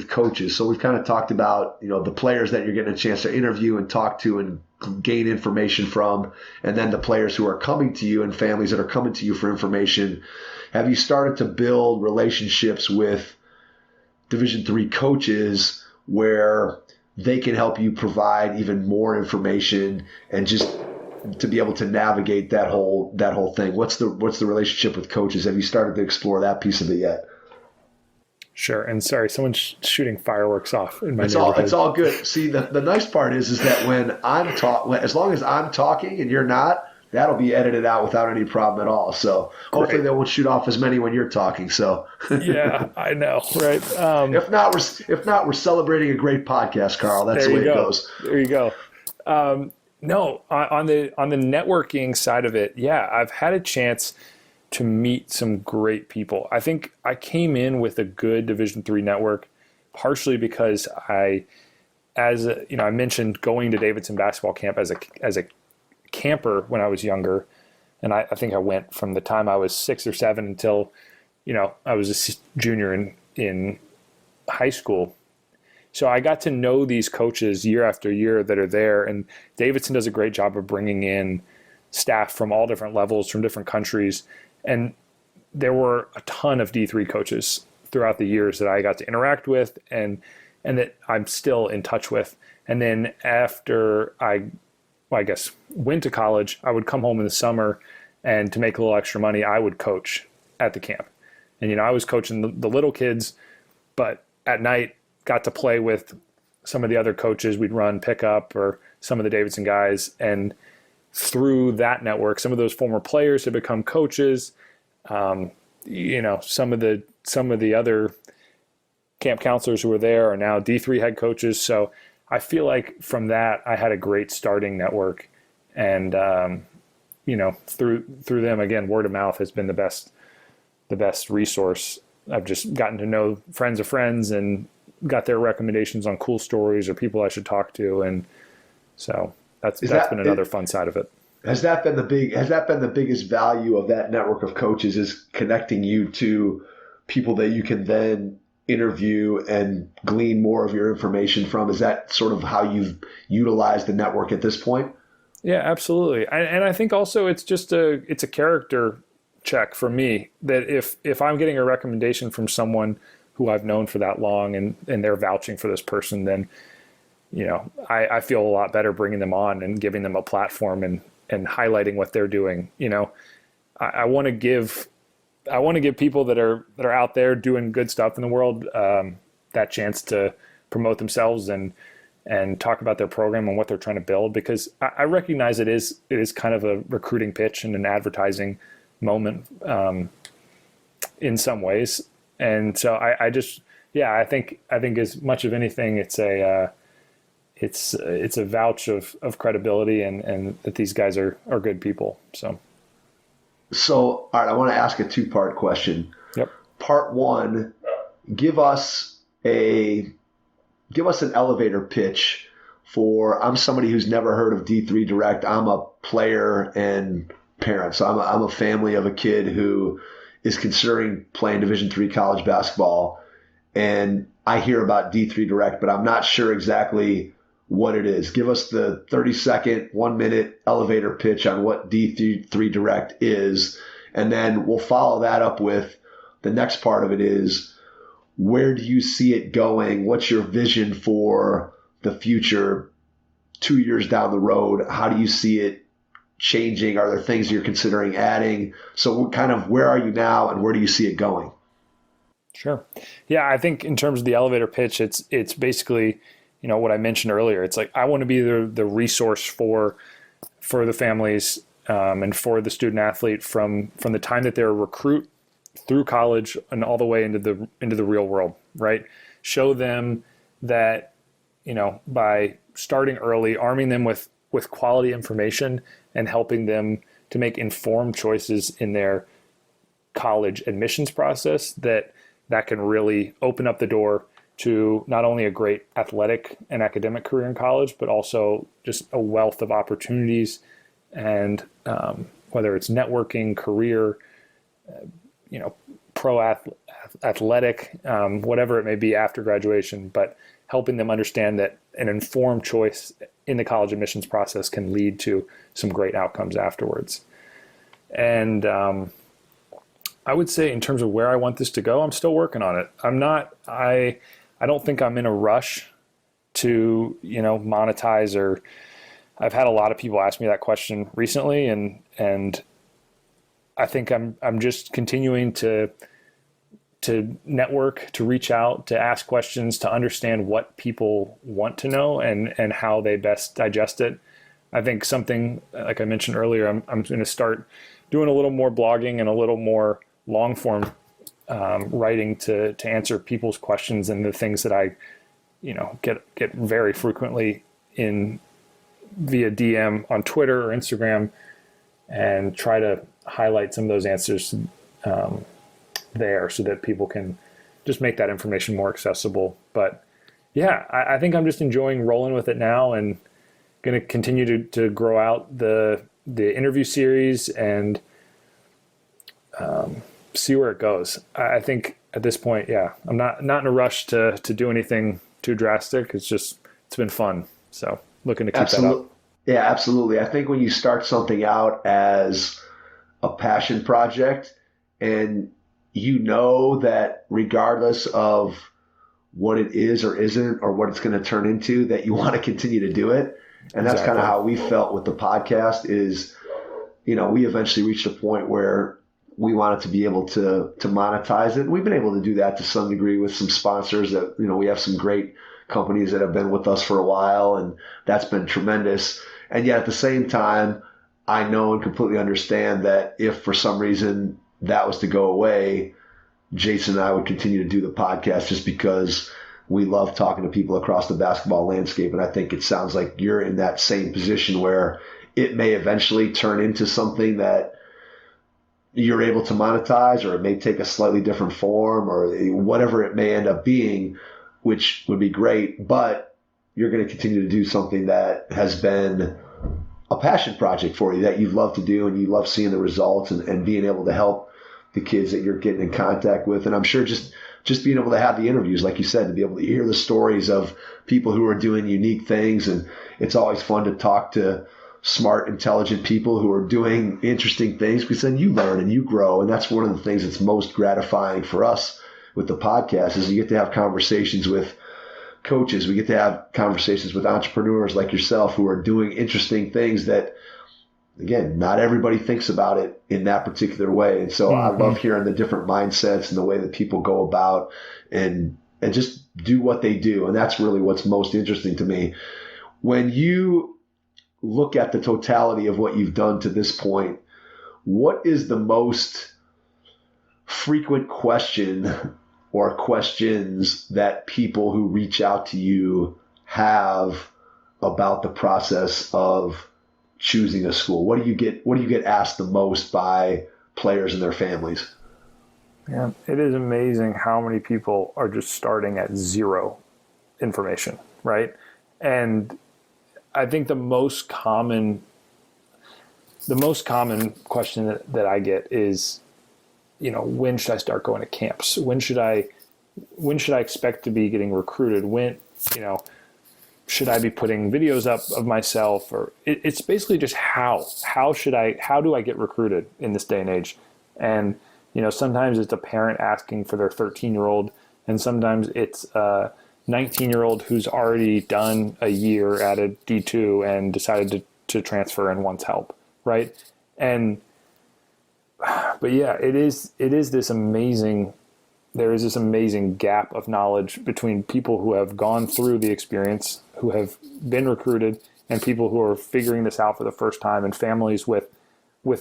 coaches? So we've kind of talked about, the players that you're getting a chance to interview and talk to and gain information from, and then the players who are coming to you and families that are coming to you for information. Have you started to build relationships with Division III coaches where they can help you provide even more information and just to be able to navigate that whole thing? What's the relationship with coaches? Have you started to explore that piece of it yet? Sure. And sorry, someone's shooting fireworks off in my neighborhood. It's all good. See, the nice part is that when as long as I'm talking and you're not, that'll be edited out without any problem at all. So hopefully they won't shoot off as many when you're talking. So yeah, I know, right? If not, we're celebrating a great podcast, Karl. That's the way it goes. There you go. No, on the networking side of it, yeah, I've had a chance to meet some great people. I think I came in with a good Division III network, partially because I mentioned going to Davidson basketball camp as a camper when I was younger, and I think I went from the time I was 6 or 7 until I was a junior in high school. So I got to know these coaches year after year that are there, and Davidson does a great job of bringing in staff from all different levels, from different countries. And there were a ton of D3 coaches throughout the years that I got to interact with and that I'm still in touch with. And then after I went to college, I would come home in the summer, and to make a little extra money, I would coach at the camp. And, I was coaching the little kids, but at night got to play with some of the other coaches. We'd run pickup or some of the Davidson guys. And through that network, some of those former players have become coaches. Some of the other camp counselors who were there are now D3 head coaches. So I feel like from that, I had a great starting network, and through them, again, word of mouth has been the best resource. I've just gotten to know friends of friends and got their recommendations on cool stories or people I should talk to, and so that's been another fun side of it. Has that been the biggest value of that network of coaches, is connecting you to people that you can then interview and glean more of your information from? Is that sort of how you've utilized the network at this point? Yeah, absolutely. And I think also it's a character check for me, that if I'm getting a recommendation from someone who I've known for that long and they're vouching for this person, then, I feel a lot better bringing them on and giving them a platform and highlighting what they're doing. I want to give people that are out there doing good stuff in the world that chance to promote themselves and talk about their program and what they're trying to build, because I recognize it is kind of a recruiting pitch and an advertising moment in some ways. And so I think as much of anything, it's a vouch of credibility and that these guys are good people. So all right, I want to ask a 2-part question. Yep. Part 1, give us an elevator pitch for, I'm somebody who's never heard of D3 Direct. I'm a player and parent. So I'm a family of a kid who is considering playing Division III college basketball. And I hear about D3 Direct, but I'm not sure exactly what it is. Give us the 30-second, 1-minute elevator pitch on what D3 Direct is. And then we'll follow that up with the next part of it is, where do you see it going? What's your vision for the future 2 years down the road? How do you see it changing? Are there things you're considering adding? So kind of where are you now and where do you see it going? Sure. Yeah, I think in terms of the elevator pitch, it's basically, what I mentioned earlier. It's like I want to be the resource for the families and for the student athlete from the time that they're a recruit through college and all the way into the real world, right? Show them that, by starting early, arming them with quality information and helping them to make informed choices in their college admissions process, that can really open up the door to not only a great athletic and academic career in college, but also just a wealth of opportunities and whether it's networking, career, pro athletic, whatever it may be after graduation, but helping them understand that an informed choice in the college admissions process can lead to some great outcomes afterwards. And I would say in terms of where I want this to go, I'm still working on it. I don't think I'm in a rush to, monetize, or I've had a lot of people ask me that question recently, and I think I'm just continuing to network, to reach out, to ask questions, to understand what people want to know and how they best digest it. I think something, like I mentioned earlier, I'm going to start doing a little more blogging and a little more long form writing to answer people's questions and the things that I, get very frequently via DM on Twitter or Instagram, and try to highlight some of those answers there so that people can just make that information more accessible. But yeah, I think I'm just enjoying rolling with it now and going to continue to grow out the interview series and see where it goes. I think at this point, yeah, I'm not in a rush to do anything too drastic. It's been fun. So looking to keep that up. Yeah, absolutely. I think when you start something out as a passion project and that regardless of what it is or isn't or what it's going to turn into, that you want to continue to do it. And that's kind of how we felt with the podcast is, we eventually reached a point where we wanted to be able to monetize it. And we've been able to do that to some degree with some sponsors that, we have some great companies that have been with us for a while, and that's been tremendous. And yet at the same time, I know and completely understand that if for some reason that was to go away, Jason and I would continue to do the podcast just because we love talking to people across the basketball landscape. And I think it sounds like you're in that same position where it may eventually turn into something that you're able to monetize, or it may take a slightly different form, or whatever it may end up being, which would be great. But you're going to continue to do something that has been a passion project for you, that you love to do, and you love seeing the results and being able to help the kids that you're getting in contact with. And I'm sure just being able to have the interviews, like you said, to be able to hear the stories of people who are doing unique things. And it's always fun to talk to smart, intelligent people who are doing interesting things, because then you learn and you grow. And that's one of the things that's most gratifying for us with the podcast is you get to have conversations with coaches. We get to have conversations with entrepreneurs like yourself who are doing interesting things that, again, not everybody thinks about it in that particular way. And so I love hearing the different mindsets and the way that people go about and just do what they do. And that's really what's most interesting to me. When you look at the totality of what you've done to this point, what is the most frequent question or questions that people who reach out to you have about the process of choosing a school? What do you get asked the most by players and their families? Yeah, it is amazing how many people are just starting at zero information, right? And I think the most common question that I get is, when should I start going to camps? When should I expect to be getting recruited? When, should I be putting videos up of myself? Or it's basically just how do I get recruited in this day and age? And, sometimes it's a parent asking for their 13-year-old, and sometimes it's a 19-year-old who's already done a year at a D2 and decided to transfer and wants help, right? But yeah, there is this amazing gap of knowledge between people who have gone through the experience, who have been recruited, and people who are figuring this out for the first time, and families with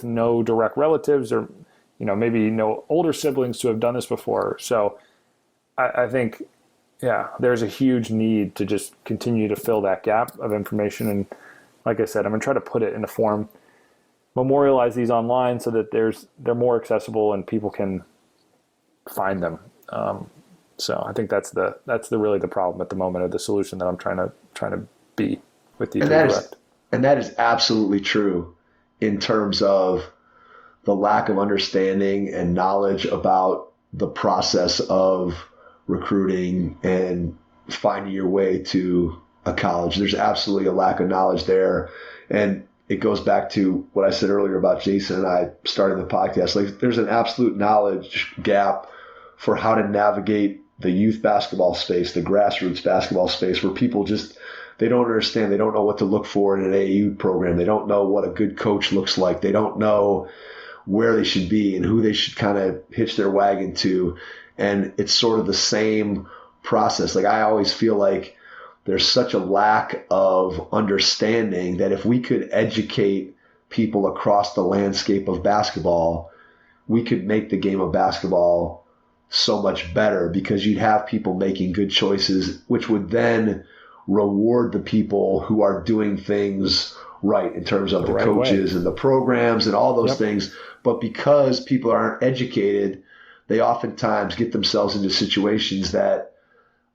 no direct relatives or, maybe no older siblings who have done this before. So I think, yeah, there's a huge need to just continue to fill that gap of information. And like I said, I'm going to try to put it in a form, memorialize these online so that they're more accessible and people can find them. So I think that's really the problem at the moment, or the solution that I'm trying to be with the direct. And that is absolutely true in terms of the lack of understanding and knowledge about the process of recruiting and finding your way to a college. There's absolutely a lack of knowledge there. And it goes back to what I said earlier about Jason and I starting the podcast. Like, there's an absolute knowledge gap for how to navigate the youth basketball space, the grassroots basketball space, where people they don't understand. They don't know what to look for in an AAU program. They don't know what a good coach looks like. They don't know where they should be and who they should kind of hitch their wagon to. And it's sort of the same process. Like, I always feel like there's such a lack of understanding that if we could educate people across the landscape of basketball, we could make the game of basketball so much better, because you'd have people making good choices, which would then reward the people who are doing things right in terms of the right coaches way and the programs and all those Yep. things. But because people aren't educated, they oftentimes get themselves into situations that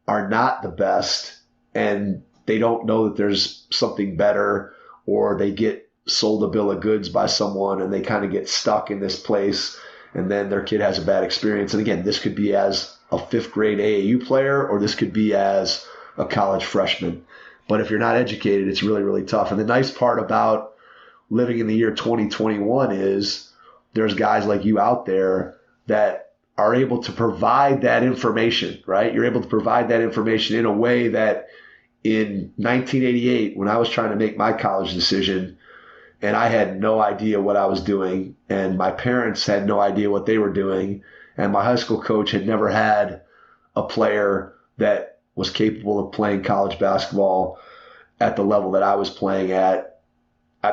are not the best, and they don't know that there's something better, or they get sold a bill of goods by someone and they kind of get stuck in this place, and then their kid has a bad experience. And again, this could be as a 5th grade AAU player, or this could be as a college freshman. But if you're not educated, it's really, really tough. And the nice part about living in the year 2021 is there's guys like you out there that are able to provide that information, right? You're able to provide that information in a way that in 1988, when I was trying to make my college decision and I had no idea what I was doing, and my parents had no idea what they were doing, and my high school coach had never had a player that was capable of playing college basketball at the level that I was playing at,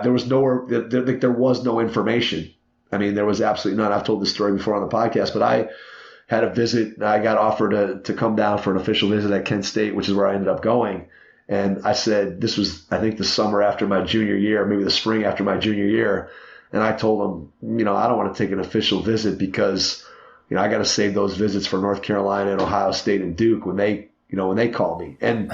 there was no information. I mean, there was absolutely none. I've told this story before on the podcast, but I had a visit. I got offered to come down for an official visit at Kent State, which is where I ended up going. And I said, this was, I think, the summer after my junior year, maybe the spring after my junior year. And I told them, I don't want to take an official visit because, I got to save those visits for North Carolina and Ohio State and Duke when they call me. And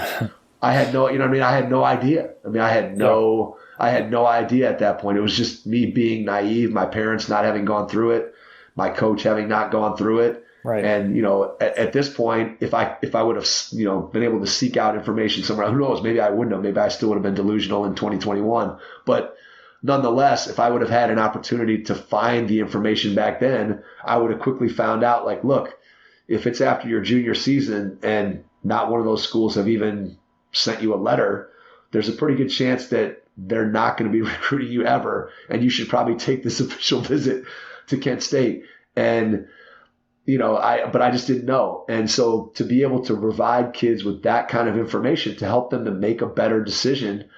I had no, I had no idea. I had no idea at that point. It was just me being naive, my parents not having gone through it, my coach having not gone through it. Right. And, at this point, if I would have, been able to seek out information somewhere, who knows, maybe I wouldn't have, maybe I still would have been delusional in 2021. But nonetheless, if I would have had an opportunity to find the information back then, I would have quickly found out, like, look, if it's after your junior season and not one of those schools have even sent you a letter, there's a pretty good chance that they're not going to be recruiting you ever. And you should probably take this official visit to Kent State. And, but I just didn't know. And so to be able to provide kids with that kind of information to help them to make a better decision,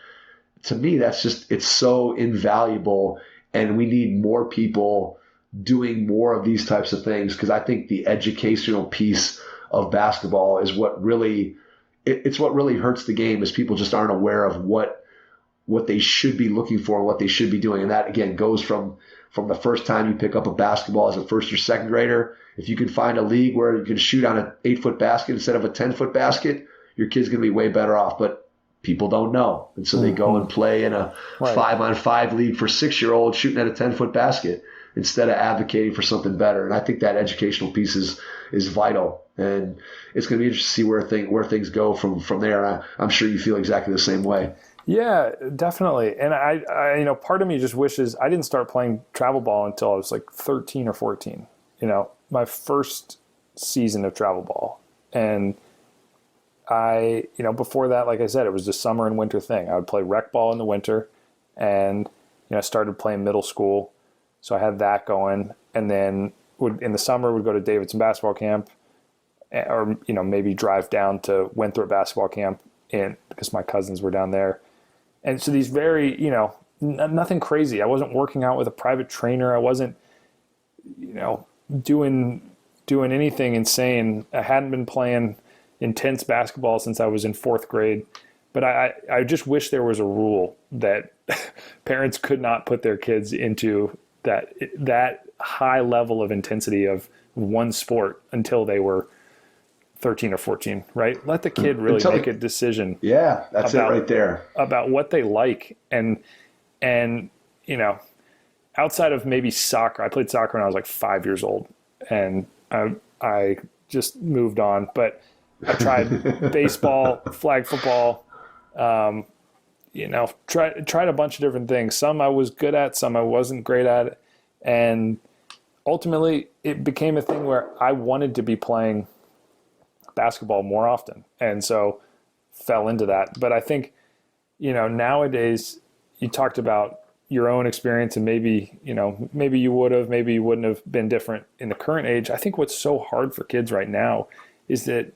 to me, it's so invaluable. And we need more people doing more of these types of things, because I think the educational piece of basketball is what really hurts the game, is people just aren't aware of what they should be looking for and what they should be doing. And that, again, goes from from the first time you pick up a basketball as a first or second grader. If you can find a league where you can shoot on an 8-foot basket instead of a 10-foot basket, your kid's going to be way better off. But people don't know. And so they go and play in a 5-on-5 league for 6-year-olds shooting at a 10-foot basket instead of advocating for something better. And I think that educational piece is vital. And it's going to be interesting to see where things go from there. I'm sure you feel exactly the same way. Yeah, definitely. And I part of me just wishes I didn't start playing travel ball until I was like 13 or 14. My first season of travel ball. And before that, like I said, it was a summer and winter thing. I would play rec ball in the winter, and I started playing middle school, so I had that going. And then in the summer would go to Davidson basketball camp, or maybe drive down to Winthrop basketball camp because my cousins were down there. And so these very, nothing crazy. I wasn't working out with a private trainer. I wasn't, doing anything insane. I hadn't been playing intense basketball since I was in 4th grade. But I just wish there was a rule that parents could not put their kids into that high level of intensity of one sport until they were 13 or 14, right? Let the kid really make a decision. Yeah, that's it right there. About what they like. And outside of maybe soccer, I played soccer when I was like 5 years old, and I just moved on. But I tried baseball, flag football, tried a bunch of different things. Some I was good at, some I wasn't great at. And ultimately it became a thing where I wanted to be playing basketball more often. And so fell into that. But I think, nowadays you talked about your own experience, and maybe you would have, maybe you wouldn't have been different in the current age. I think what's so hard for kids right now is that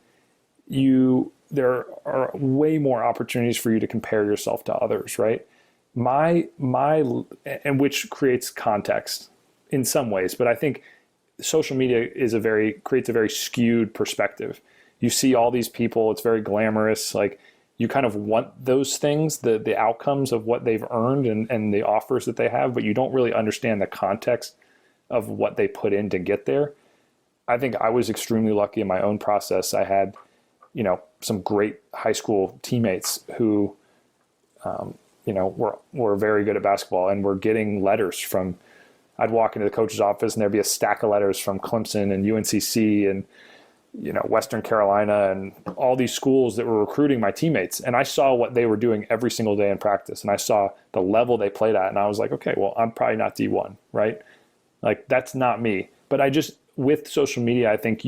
there are way more opportunities for you to compare yourself to others, right? And which creates context in some ways, but I think social media creates a very skewed perspective. You see all these people, it's very glamorous, like you kind of want those things, the outcomes of what they've earned and the offers that they have, but you don't really understand the context of what they put in to get there. I think I was extremely lucky in my own process. I had, some great high school teammates who, were very good at basketball and were getting letters from, I'd walk into the coach's office and there'd be a stack of letters from Clemson and UNCC and, Western Carolina and all these schools that were recruiting my teammates. And I saw what they were doing every single day in practice. And I saw the level they played at. And I was like, okay, well, I'm probably not D1, right? Like, that's not me. But with social media, I think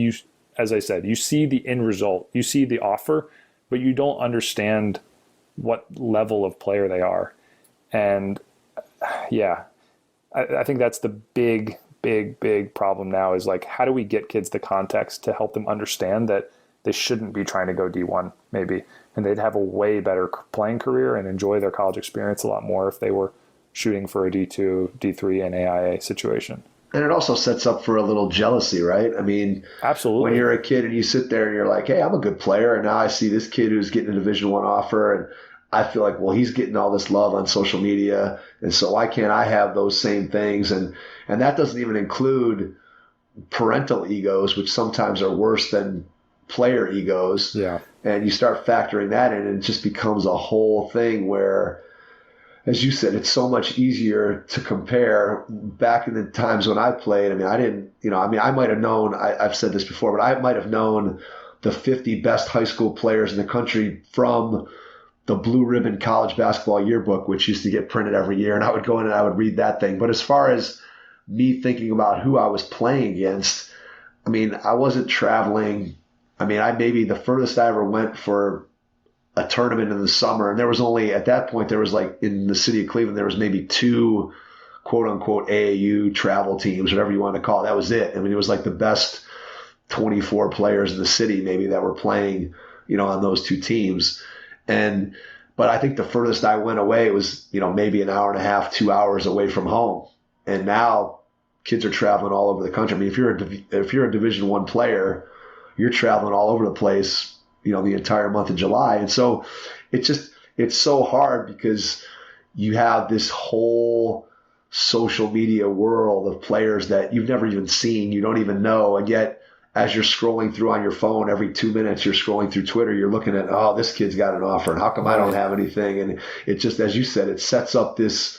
as I said, you see the end result, you see the offer, but you don't understand what level of player they are. And yeah, I think that's the big problem now is like, how do we get kids the context to help them understand that they shouldn't be trying to go D1 maybe, and they'd have a way better playing career and enjoy their college experience a lot more if they were shooting for a D2, D3 NAIA situation. And it also sets up for a little jealousy, right? I mean, absolutely. When you're a kid and you sit there and you're like, hey, I'm a good player, and now I see this kid who's getting a Division I offer, and I feel like, well, he's getting all this love on social media, and so why can't I have those same things? And that doesn't even include parental egos, which sometimes are worse than player egos. Yeah. And you start factoring that in, and it just becomes a whole thing where, as you said, it's so much easier to compare. Back in the times when I played, I might have known, I've said this before, but I might have known the 50 best high school players in the country from the Blue Ribbon College Basketball Yearbook, which used to get printed every year, and I would go in and I would read that thing. But as far as me thinking about who I was playing against, I wasn't traveling. Maybe the furthest I ever went for a tournament in the summer, and there was only, at that point, there was like in the city of Cleveland, there was maybe 2 quote unquote AAU travel teams, whatever you want to call it. That was it. It was like the best 24 players in the city maybe that were playing, on those 2 teams. But I think the furthest I went away was, maybe an hour and a half, 2 hours away from home. And now kids are traveling all over the country. If you're a Division I player, you're traveling all over the place, the entire month of July. And so it's so hard because you have this whole social media world of players that you've never even seen, you don't even know. And yet, as you're scrolling through on your phone, every 2 minutes, you're scrolling through Twitter, you're looking at, oh, this kid's got an offer, and how come I don't have anything? And it just, as you said, it sets up this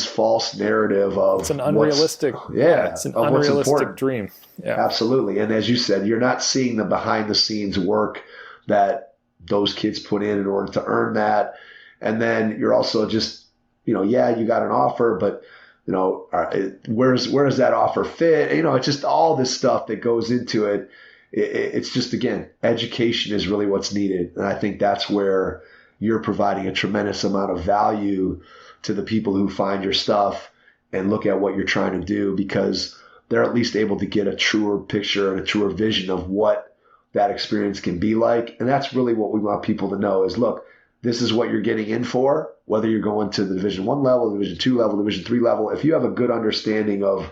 false narrative of it's an unrealistic, it's an unrealistic dream. Yeah. Absolutely. And as you said, you're not seeing the behind the scenes work that those kids put in order to earn that. And then you're also just, you got an offer, but where does that offer fit? It's just all this stuff that goes into it. It's just, again, education is really what's needed. And I think that's where you're providing a tremendous amount of value to the people who find your stuff and look at what you're trying to do, because they're at least able to get a truer picture and a truer vision of what that experience can be like. And that's really what we want people to know is, look, this is what you're getting in for, whether you're going to the Division I level, Division II level, Division III level. If you have a good understanding of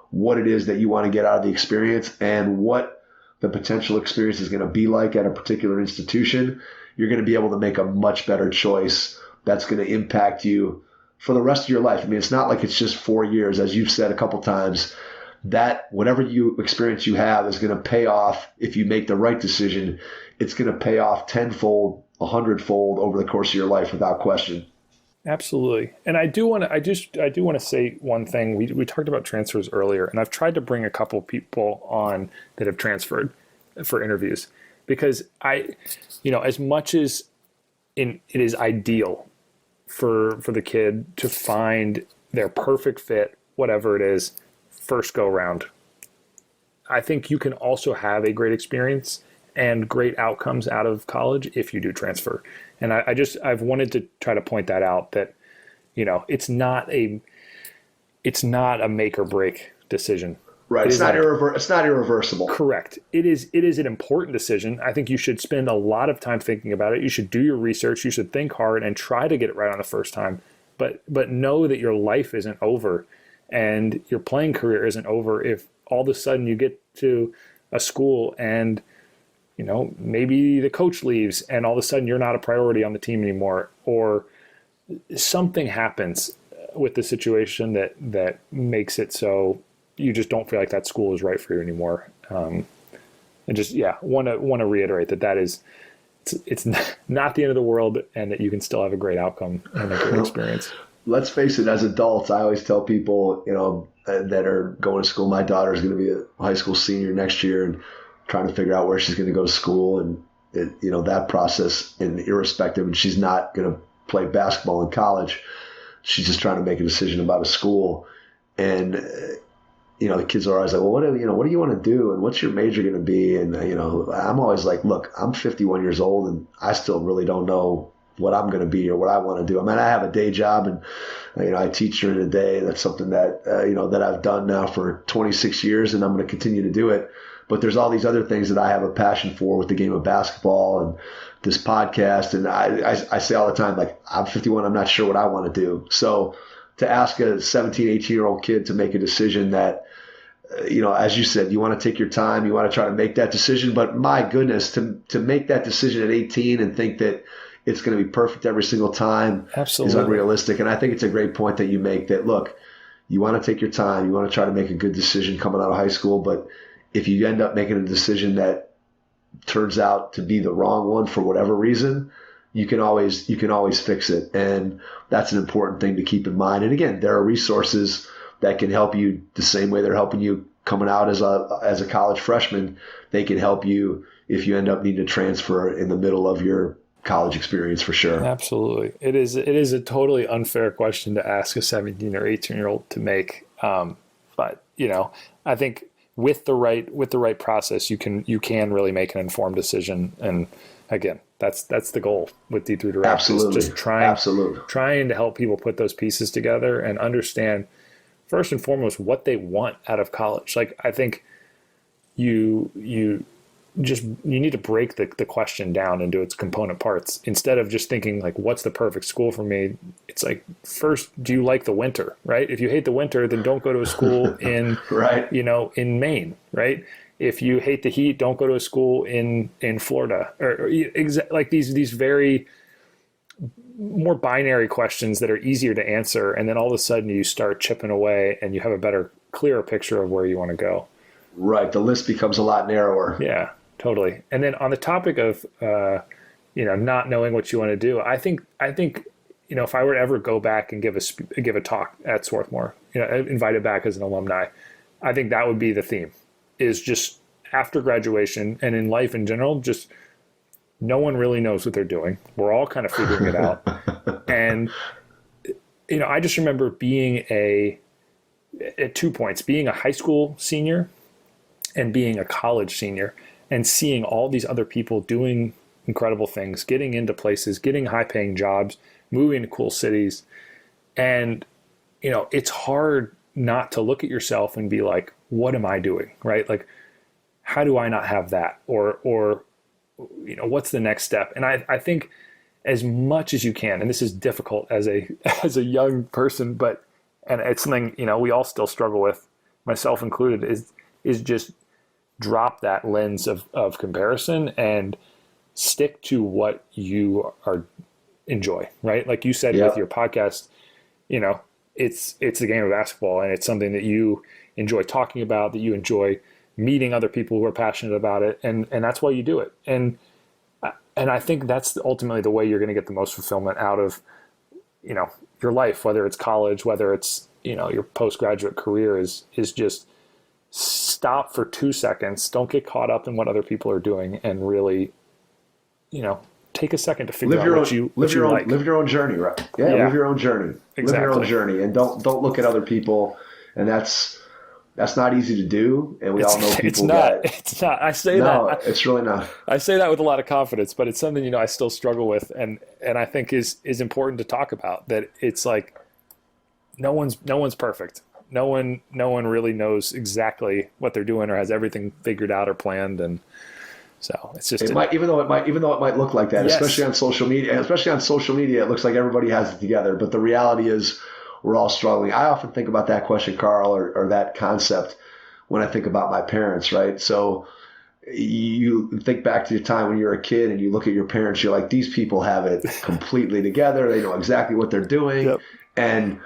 what it is that you want to get out of the experience and what the potential experience is going to be like at a particular institution, you're going to be able to make a much better choice that's going to impact you for the rest of your life. I mean, it's not like it's just 4 years, as you've said a couple times, that whatever experience you have is going to pay off. If you make the right decision, it's going to pay off tenfold, 100-fold over the course of your life without question. Absolutely. And I do want to say one thing. We talked about transfers earlier, and I've tried to bring a couple people on that have transferred for interviews, because as much as it is ideal for the kid to find their perfect fit, whatever it is, first go round, I think you can also have a great experience and great outcomes out of college if you do transfer. And I've wanted to try to point that out, that, it's not a make or break decision. Right. It's not irreversible. Correct. It is an important decision. I think you should spend a lot of time thinking about it. You should do your research. You should think hard and try to get it right on the first time. But know that your life isn't over and your playing career isn't over if all of a sudden you get to a school and maybe the coach leaves and all of a sudden you're not a priority on the team anymore, or something happens with the situation that makes it so you just don't feel like that school is right for you anymore. And just, want to reiterate that it's not the end of the world, and that you can still have a great outcome and a great experience. Let's face it, as adults, I always tell people, that are going to school, my daughter's going to be a high school senior next year and trying to figure out where she's going to go to school, and that process, and irrespective, and she's not going to play basketball in college. She's just trying to make a decision about a school. And, the kids are always like, well, what do you want to do? And what's your major going to be? And, I'm always like, look, I'm 51 years old and I still really don't know what I'm going to be or what I want to do. I mean, I have a day job and, I teach during the day. That's something that, that I've done now for 26 years, and I'm going to continue to do it. But there's all these other things that I have a passion for with the game of basketball and this podcast. And I say all the time, like, I'm 51, I'm not sure what I want to do. So to ask a 17, 18-year-old kid to make a decision that, as you said, you want to take your time, you want to try to make that decision. But my goodness, to make that decision at 18 and think that it's going to be perfect every single time is unrealistic. And I think it's a great point that you make, that, look, you want to take your time, you want to try to make a good decision coming out of high school, but if you end up making a decision that turns out to be the wrong one for whatever reason, you can always fix it. And that's an important thing to keep in mind. And again, there are resources that can help you the same way they're helping you coming out as a college freshman. They can help you if you end up needing to transfer in the middle of your college experience, for sure. Absolutely. It is a totally unfair question to ask a 17 or 18-year-old to make. But, I think with the right process, you can really make an informed decision. And again, that's the goal with D3 Direct. Absolutely. Just trying to help people put those pieces together and understand, first and foremost, what they want out of college. Like, I think you need to break the question down into its component parts, instead of just thinking like, what's the perfect school for me? It's like, first, do you like the winter, right? If you hate the winter, then don't go to a school in, right. In Maine, right? If you hate the heat, don't go to a school in Florida, or like these very more binary questions that are easier to answer. And then all of a sudden you start chipping away and you have a better, clearer picture of where you want to go. Right. The list becomes a lot narrower. Yeah, totally. And then on the topic of, not knowing what you want to do, I think, if I were to ever go back and give a talk at Swarthmore, invited back as an alumni, I think that would be the theme, is just after graduation and in life in general, just no one really knows what they're doing. We're all kind of figuring it out. And, I just remember being at 2 points, being a high school senior and being a college senior, and seeing all these other people doing incredible things, getting into places, getting high paying jobs, moving to cool cities. And, it's hard not to look at yourself and be like, what am I doing? Right? Like, how do I not have that? Or what's the next step? And I think as much as you can, and this is difficult as a young person, and it's something, we all still struggle with, myself included, is just drop that lens of comparison and stick to what you enjoy, right? Like you said, with your podcast, it's the game of basketball, and it's something that you enjoy talking about, that you enjoy meeting other people who are passionate about it. And that's why you do it. And I think that's ultimately the way you're going to get the most fulfillment out of, your life, whether it's college, whether it's, your postgraduate career, is just stop for 2 seconds. Don't get caught up in what other people are doing, and really, take a second to figure out what you like. Live your own journey, right? Yeah, live your own journey. Exactly. Live your own journey, and don't look at other people. And that's not easy to do. And we all know people. It's not. It's not. I say that. No, it's really not. I say that with a lot of confidence, but it's something I still struggle with, and I think is important to talk about. That it's like no one's perfect. No one really knows exactly what they're doing or has everything figured out or planned, and so it's just even though it might look like that, especially on social media. Especially on social media, it looks like everybody has it together, but the reality is we're all struggling. I often think about that question, Karl, or that concept when I think about my parents, right? So you think back to your time when you were a kid and you look at your parents, you're like, these people have it completely together. They know exactly what they're doing. Yep. And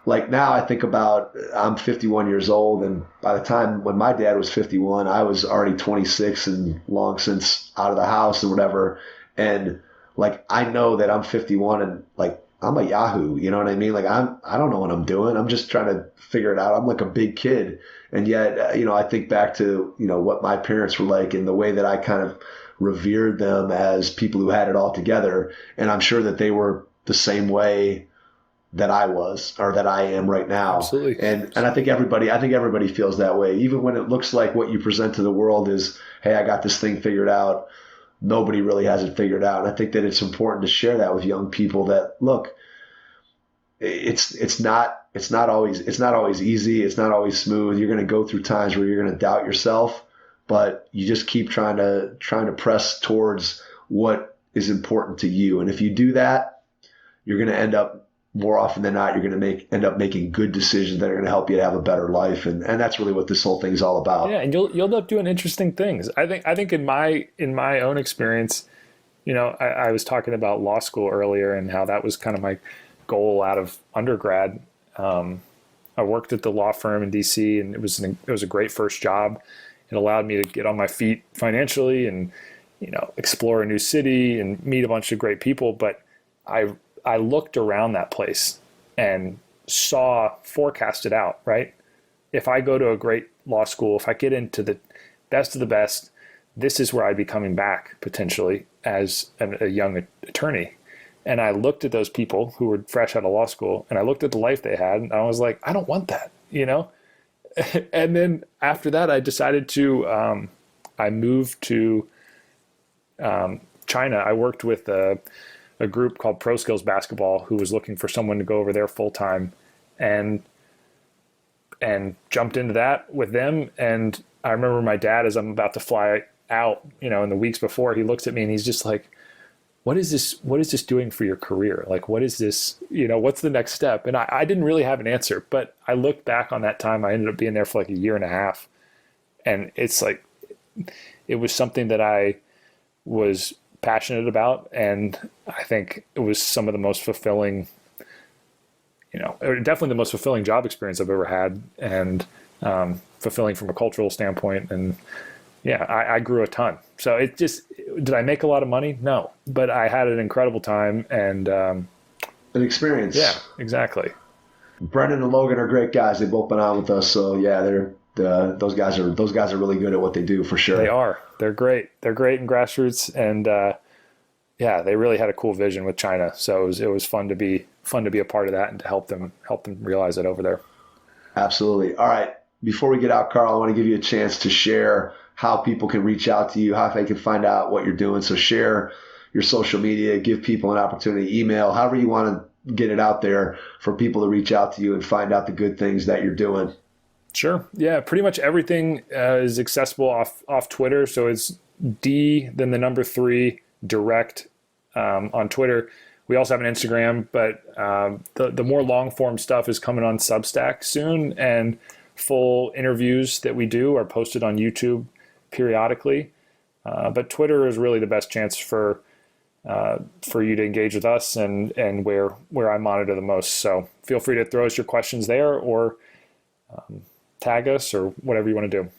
like now I think about, I'm 51 years old, and by the time when my dad was 51, I was already 26 and long since out of the house and whatever. And like, I know that I'm 51 and like, I'm a Yahoo, you know what I mean? Like I don't know what I'm doing. I'm just trying to figure it out. I'm like a big kid. And yet, I think back to, what my parents were like and the way that I kind of revered them as people who had it all together. And I'm sure that they were the same way that I was, or that I am right now. Absolutely. And I think everybody feels that way. Even when it looks like what you present to the world is, hey, I got this thing figured out. Nobody really has it figured out. And I think that it's important to share that with young people, that look, it's not always easy. It's not always smooth. You're going to go through times where you're going to doubt yourself, but you just keep trying to press towards what is important to you. And if you do that, you're going to end up, more often than not, you're going to end up making good decisions that are going to help you to have a better life. And that's really what this whole thing is all about. Yeah. And you'll end up doing interesting things. I think in my own experience, I was talking about law school earlier and how that was kind of my goal out of undergrad. I worked at the law firm in DC, and it was a great first job. It allowed me to get on my feet financially and, explore a new city and meet a bunch of great people. But I looked around that place and forecasted out, right? If I go to a great law school, if I get into the best of the best, this is where I'd be coming back potentially as a young attorney. And I looked at those people who were fresh out of law school, and I looked at the life they had, and I was like, I don't want that, And then after that, I decided to, I moved to China. I worked with a group called Pro Skills Basketball who was looking for someone to go over there full time, and jumped into that with them. And I remember my dad, as I'm about to fly out, in the weeks before, he looks at me and he's just like, what is this doing for your career? Like, what is this, what's the next step? And I didn't really have an answer, but I look back on that time. I ended up being there for like a year and a half. And it's like, it was something that I was passionate about. And I think it was some of the most fulfilling, definitely the most fulfilling job experience I've ever had, and fulfilling from a cultural standpoint. And yeah, I grew a ton. So did I make a lot of money? No, but I had an incredible time and an experience. Yeah, exactly. Brendan and Logan are great guys. They've both been on with us. So yeah, those guys are really good at what they do for sure. They are. They're great. They're great in grassroots, and they really had a cool vision with China. So it was fun to be a part of that and to help them realize it over there. Absolutely. All right. Before we get out, Karl, I want to give you a chance to share how people can reach out to you, how they can find out what you're doing. So share your social media, give people an opportunity, email, however you want to get it out there for people to reach out to you and find out the good things that you're doing. Sure. Yeah, pretty much everything is accessible off Twitter. So it's D, then the number 3, direct on Twitter. We also have an Instagram, but the more long form stuff is coming on Substack soon, and full interviews that we do are posted on YouTube periodically. But Twitter is really the best chance for you to engage with us and where I monitor the most. So feel free to throw us your questions there, or tag us, or whatever you want to do.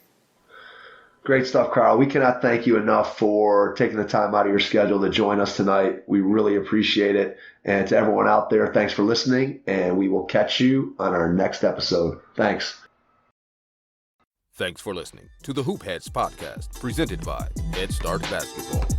Great stuff, Karl. We cannot thank you enough for taking the time out of your schedule to join us tonight. We really appreciate it. And to everyone out there, thanks for listening, and we will catch you on our next episode. Thanks. Thanks for listening to the Hoop Heads podcast, presented by Head Start Basketball.